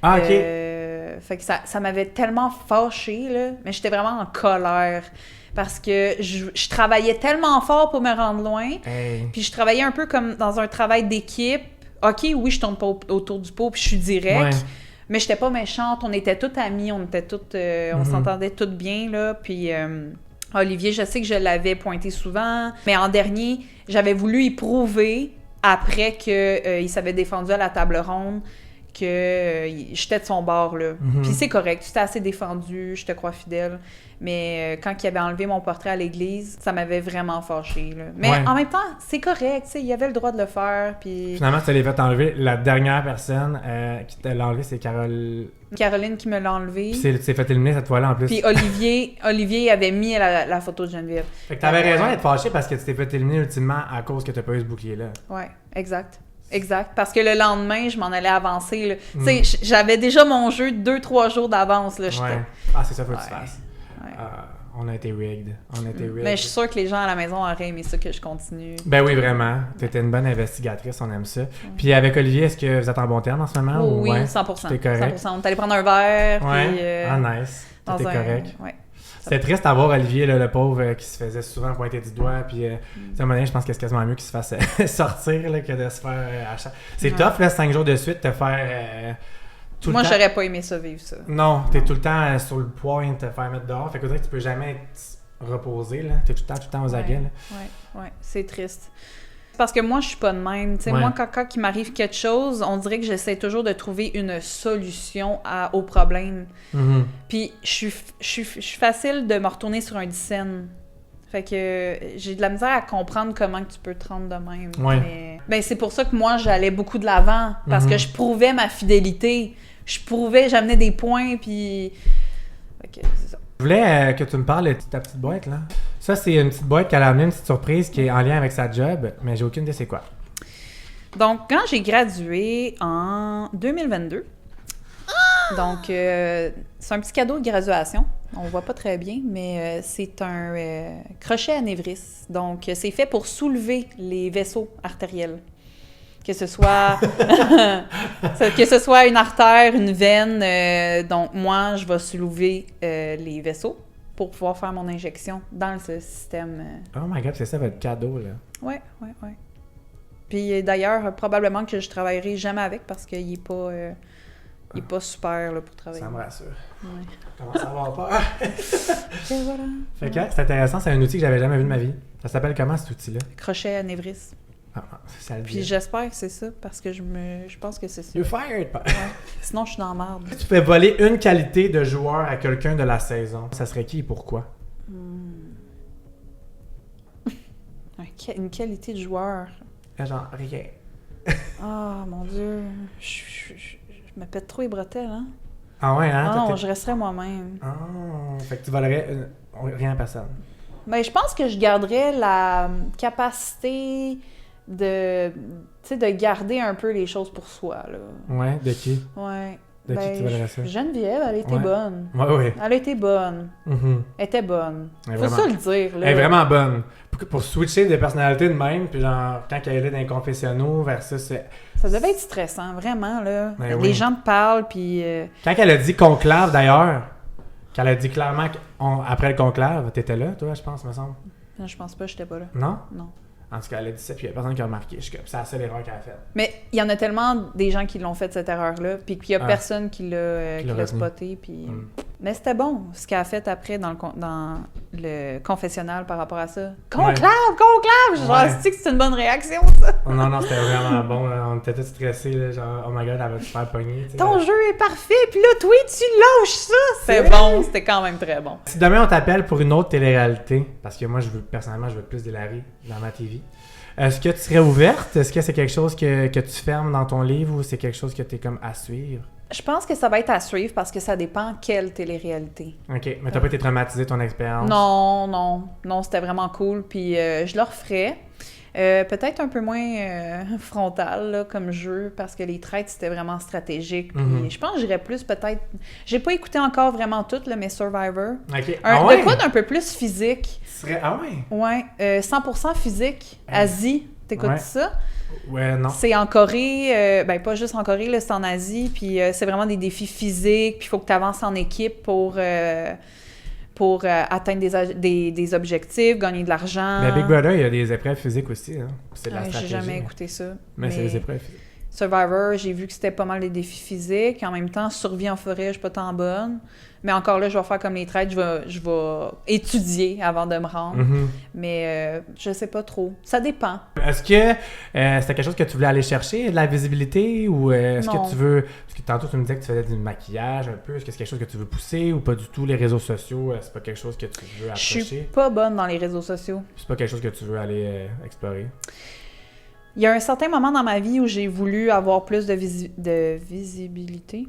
Ah, OK.
Fait que ça m'avait tellement fâchée, là. Mais j'étais vraiment en colère. Parce que je travaillais tellement fort pour me rendre loin. Puis je travaillais un peu comme dans un travail d'équipe. OK, oui, je tourne pas autour du pot, puis je suis direct. Ouais. Mais j'étais pas méchante. On était toutes amies. On était toutes... on s'entendait toutes bien, là. Puis Olivier, je sais que je l'avais pointé souvent. Mais en dernier, j'avais voulu y prouver, après qu'il s'avait défendu à la table ronde, que j'étais de son bord, là. Puis c'est correct. Tu t'es assez défendu. Je te crois fidèle. Mais quand il avait enlevé mon portrait à l'église, ça m'avait vraiment fâchée, là. Mais en même temps, c'est correct, tu sais, il avait le droit de le faire, puis...
Finalement, tu l'as fait enlever. La dernière personne qui te l'a enlevé, c'est
Caroline qui me l'a enlevé.
Puis tu t'es fait éliminer cette fois-là, en plus.
Puis Olivier avait mis la photo de Geneviève.
Fait que t'avais raison d'être fâché parce que tu t'es fait éliminer ultimement à cause que t'as pas eu ce bouclier-là.
Ouais, exact. Exact. Parce que le lendemain, je m'en allais avancer, là. Tu sais, j'avais déjà mon jeu 2-3 jours d'avance, là.
Ouais. Ah, c'est ça, faut que tu fasses. Ouais. On a été rigged.
Mais je suis sûre que les gens à la maison auraient aimé ça que je continue.
Ben oui, vraiment. Tu étais une bonne investigatrice, on aime ça. Puis avec Olivier, est-ce que vous êtes en bon terme en ce moment?
Oh, oui, 100%. T'es correct? 100%. On est allé prendre un verre.
Ouais. Puis, nice. T'es correct.
Ouais.
C'était triste à voir Olivier, là, le pauvre, qui se faisait souvent pointer du doigt. Puis, à un moment donné, je pense que c'est quasiment mieux qu'il se fasse sortir là, que de se faire C'est tough, là, 5 jours de suite, te faire...
Moi, j'aurais pas aimé ça vivre ça.
Non, t'es tout le temps sur le point de te faire mettre dehors. Fait que tu peux jamais être reposé, là. T'es tout le temps aux aguets, là.
Ouais, c'est triste. Parce que moi, je suis pas de même. Tu sais, moi, quand il m'arrive quelque chose, on dirait que j'essaie toujours de trouver une solution au problème. Puis, je suis facile de me retourner sur un dixaine. Fait que j'ai de la misère à comprendre comment que tu peux te rendre de même. Mais, ben, c'est pour ça que moi, j'allais beaucoup de l'avant. Parce que je prouvais ma fidélité. J'amenais des points, puis... Ok, c'est ça.
Je voulais que tu me parles de ta petite boîte, là. Ça, c'est une petite boîte qu'elle a amené, une petite surprise qui est en lien avec sa job, mais j'ai aucune idée c'est quoi.
Donc, quand j'ai gradué en 2022, donc c'est un petit cadeau de graduation. On voit pas très bien, mais c'est un crochet anévris. Donc, c'est fait pour soulever les vaisseaux artériels. Que ce soit une artère, une veine. Donc, moi, je vais soulever les vaisseaux pour pouvoir faire mon injection dans ce système.
Oh my God, c'est ça votre cadeau, là.
Ouais. Puis d'ailleurs, probablement que je travaillerai jamais avec parce qu'il est pas... il est pas super là, pour travailler.
Ça me rassure.
Ouais.
Comment ça va pas?
Et voilà.
Fait que c'est intéressant, c'est un outil que j'avais jamais vu de ma vie. Ça s'appelle comment cet outil-là?
Crochet anévris.
Ça le dit.
Puis j'espère que c'est ça, parce que je pense que c'est ça.
You're fired!
Ouais. Sinon, je suis dans la merde.
Tu fais voler une qualité de joueur à quelqu'un de la saison. Ça serait qui et pourquoi?
Une qualité de joueur?
Genre, rien.
Ah, mon Dieu. Je me pète trop les bretelles, hein?
Ah ouais, hein?
Non, je resterais moi-même.
Ah, fait que tu volerais rien à personne.
Ben, je pense que je garderais la capacité de garder un peu les choses pour soi, là.
Ouais, de qui?
Ouais.
De qui tu volerais ça?
Geneviève, elle était bonne.
Ouais.
Elle a été bonne.
Elle
était bonne.
Faut
vraiment... ça le dire, là.
Elle est vraiment bonne. Pour switcher de personnalité de même, puis genre, quand elle est dans les confessionnaux versus...
Ça devait être stressant, vraiment, là. Les gens te parlent, puis...
Quand elle a dit conclave, d'ailleurs, qu'elle a dit clairement qu'après le conclave, t'étais là, toi, je pense, me semble?
Non, je pense pas, j'étais pas là.
Non?
Non.
En tout cas, elle a dit ça, puis il n'y a personne qui a remarqué. C'est la seule erreur qu'elle a faite.
Mais il y en a tellement des gens qui l'ont fait, cette erreur-là, puis qu'il n'y a personne qui l'a spoté, puis... Mais c'était bon, ce qu'elle a fait après dans le confessionnal par rapport à ça. Conclave! Genre, c'est que c'est une bonne réaction, ça!
Non, c'était vraiment bon. On était tous stressés, là, genre, oh my God, elle va te faire pogner.
Ton jeu est parfait, puis là, toi, tu lâches ça! C'était bon, c'était quand même très bon.
Si demain on t'appelle pour une autre télé-réalité, parce que moi, personnellement, je veux plus d'Hilary dans ma TV, est-ce que tu serais ouverte? Est-ce que c'est quelque chose que tu fermes dans ton livre ou c'est quelque chose que tu es comme à suivre?
Je pense que ça va être à suivre parce que ça dépend quelle télé-réalité.
OK, mais t'as pas été traumatisée ton expérience?
Non, c'était vraiment cool, puis je le referais. Peut-être un peu moins frontal là, comme jeu, parce que les traites, c'était vraiment stratégique. Puis je pense que j'irais plus peut-être... J'ai pas écouté encore vraiment tout, là, mais Survivor.
OK.
De quoi d'un peu plus physique.
Ah ouais?
Ouais, 100% physique. Asie, t'écoutes ça?
Ouais, non.
C'est en Corée, pas juste en Corée, là, c'est en Asie, puis c'est vraiment des défis physiques, puis il faut que tu avances en équipe pour pour atteindre des objectifs, gagner de l'argent.
Mais Big Brother, il y a des épreuves physiques aussi. Hein? C'est de la stratégie.
J'ai jamais écouté ça.
Mais c'est des épreuves physiques.
Survivor, j'ai vu que c'était pas mal des défis physiques. En même temps, survie en forêt, je suis pas tant bonne. Mais encore là, je vais faire comme les traites, je vais étudier avant de me rendre.
Mm-hmm.
Mais je sais pas trop. Ça dépend.
Est-ce que c'était quelque chose que tu voulais aller chercher, de la visibilité, ou est-ce
Non.
que tu veux... Parce que tantôt, tu me disais que tu faisais du maquillage un peu. Est-ce que c'est quelque chose que tu veux pousser ou pas du tout? Les réseaux sociaux, c'est pas quelque chose que tu veux approcher?
Je suis pas bonne dans les réseaux sociaux.
C'est pas quelque chose que tu veux aller explorer?
Il y a un certain moment dans ma vie où j'ai voulu avoir plus de visibilité.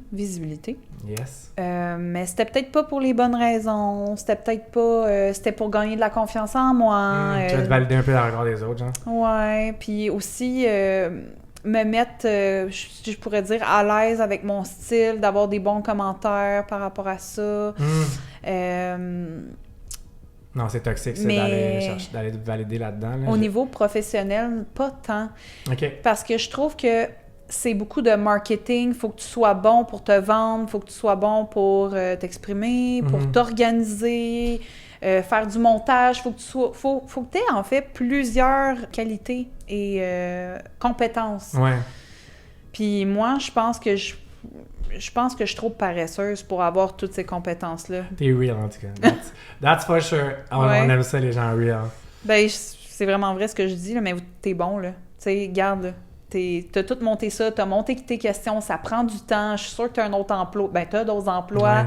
Yes.
Mais c'était peut-être pas pour les bonnes raisons. C'était peut-être pas... c'était pour gagner de la confiance en moi.
Tu vas te valider un peu dans le regard des autres, genre?
Ouais. Puis aussi... me mettre, je pourrais dire, à l'aise avec mon style, d'avoir des bons commentaires par rapport à ça.
Non, c'est toxique, ça, d'aller te valider là-dedans. Là.
Au niveau professionnel, pas tant.
OK.
Parce que je trouve que c'est beaucoup de marketing. Faut que tu sois bon pour te vendre, faut que tu sois bon pour t'exprimer, pour t'organiser, faire du montage. Faut que tu aies en fait plusieurs qualités et compétences.
Ouais. Puis
moi, je pense que je suis trop paresseuse pour avoir toutes ces compétences-là.
T'es real, en tout cas. That's for sure. On aime ça, les gens real.
Ben, c'est vraiment vrai ce que je dis, là, mais t'es bon, là. Tu sais, garde, là. T'as tout monté ça, t'as monté tes questions, ça prend du temps. Je suis sûre que t'as un autre emploi. Ben, t'as d'autres emplois.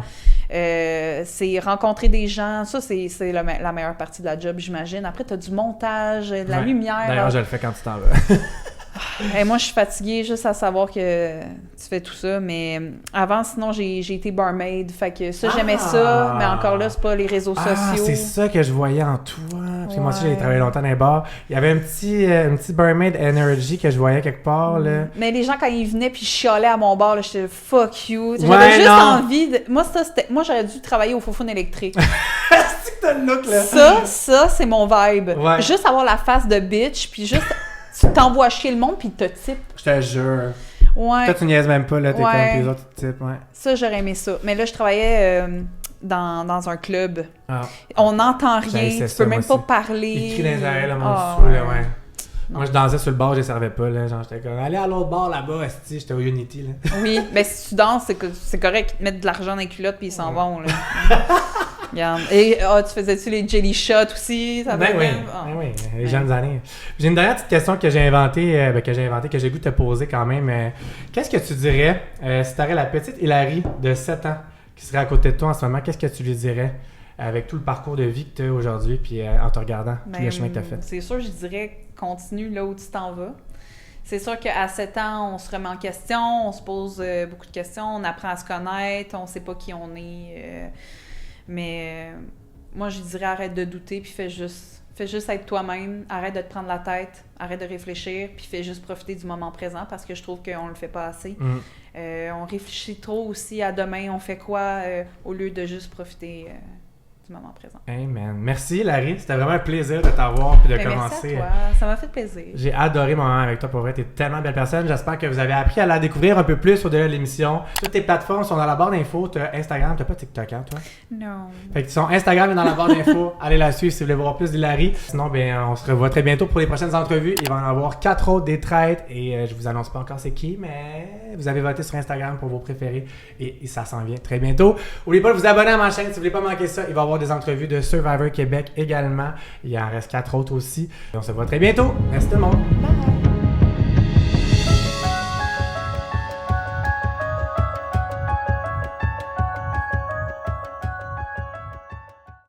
Ouais. C'est rencontrer des gens. Ça, c'est la meilleure partie de la job, j'imagine. Après, t'as du montage, de la lumière.
D'ailleurs, je le fais quand tu t'en vas.
Moi, je suis fatiguée juste à savoir que tu fais tout ça, mais avant, sinon, j'ai été barmaid, fait que ça, j'aimais ça, mais encore là, c'est pas les réseaux sociaux.
C'est ça que je voyais en toi, parce que moi aussi, j'ai travaillé longtemps dans les bars. Il y avait une petite barmaid energy que je voyais quelque part, là.
Mais les gens, quand ils venaient puis chialaient à mon bar, là, j'étais « fuck you ». J'avais juste envie de... Moi, j'aurais dû travailler au Foufoune électrique.
C'est que t'as le look, là!
Ça, c'est mon vibe. Ouais. Juste avoir la face de bitch, puis juste... Tu t'envoies chier le monde, puis ils te typent.
Je te jure.
Ouais.
Toi, tu niaises même pas, là, t'es comme les autres types, ouais.
Ça, j'aurais aimé ça. Mais là, je travaillais dans un club.
Ah.
On n'entend rien, tu peux même pas parler.
Ils crient dans les oreilles, là, mon dessous, là, ouais. Non. Moi, je dansais sur le bar, je les servais pas, là. Genre, j'étais comme, allez à l'autre bar là-bas, esti, j'étais au Unity, là.
Oui, mais si tu danses, c'est correct. Mettre de l'argent dans les culottes, puis ils s'en vont, là. Regarde. Et tu faisais-tu les jelly shots aussi? Ça
oui, les jeunes années. J'ai une dernière petite question que j'ai inventée, que j'ai le goût de te poser quand même. Qu'est-ce que tu dirais si tu aurais la petite Hilary de 7 ans qui serait à côté de toi en ce moment? Qu'est-ce que tu lui dirais avec tout le parcours de vie que tu as aujourd'hui puis en te regardant tout le chemin que tu as fait?
C'est sûr, je dirais continue là où tu t'en vas. C'est sûr qu'à 7 ans, on se remet en question, on se pose beaucoup de questions, on apprend à se connaître, on sait pas qui on est... Mais moi, je dirais arrête de douter, puis fais juste être toi-même, arrête de te prendre la tête, arrête de réfléchir, puis fais juste profiter du moment présent parce que je trouve qu'on le fait pas assez. On réfléchit trop aussi à demain, on fait quoi au lieu de juste profiter du moment présent.
Amen. Merci Hilary, c'était vraiment un plaisir de t'avoir puis de commencer.
Merci à toi, ça m'a fait plaisir.
J'ai adoré mon moment avec toi, pour vrai, t'es tellement belle personne. J'espère que vous avez appris à la découvrir un peu plus au-delà de l'émission. Toutes tes plateformes sont dans la barre d'infos, t'as Instagram, t'as pas TikTok, hein, toi?
Non.
Fait que son Instagram est dans la barre d'infos, allez la suivre si vous voulez voir plus d'Hilary. Sinon, on se revoit très bientôt pour les prochaines entrevues. Il va en avoir 4 autres des traites et je vous annonce pas encore c'est qui, mais vous avez voté sur Instagram pour vos préférés et ça s'en vient très bientôt. N'oubliez pas de vous abonner à ma chaîne si vous voulez pas manquer ça. Il va y avoir des entrevues de Survivor Québec également. Il en reste 4 autres aussi. Et on se voit très bientôt. Merci tout le monde.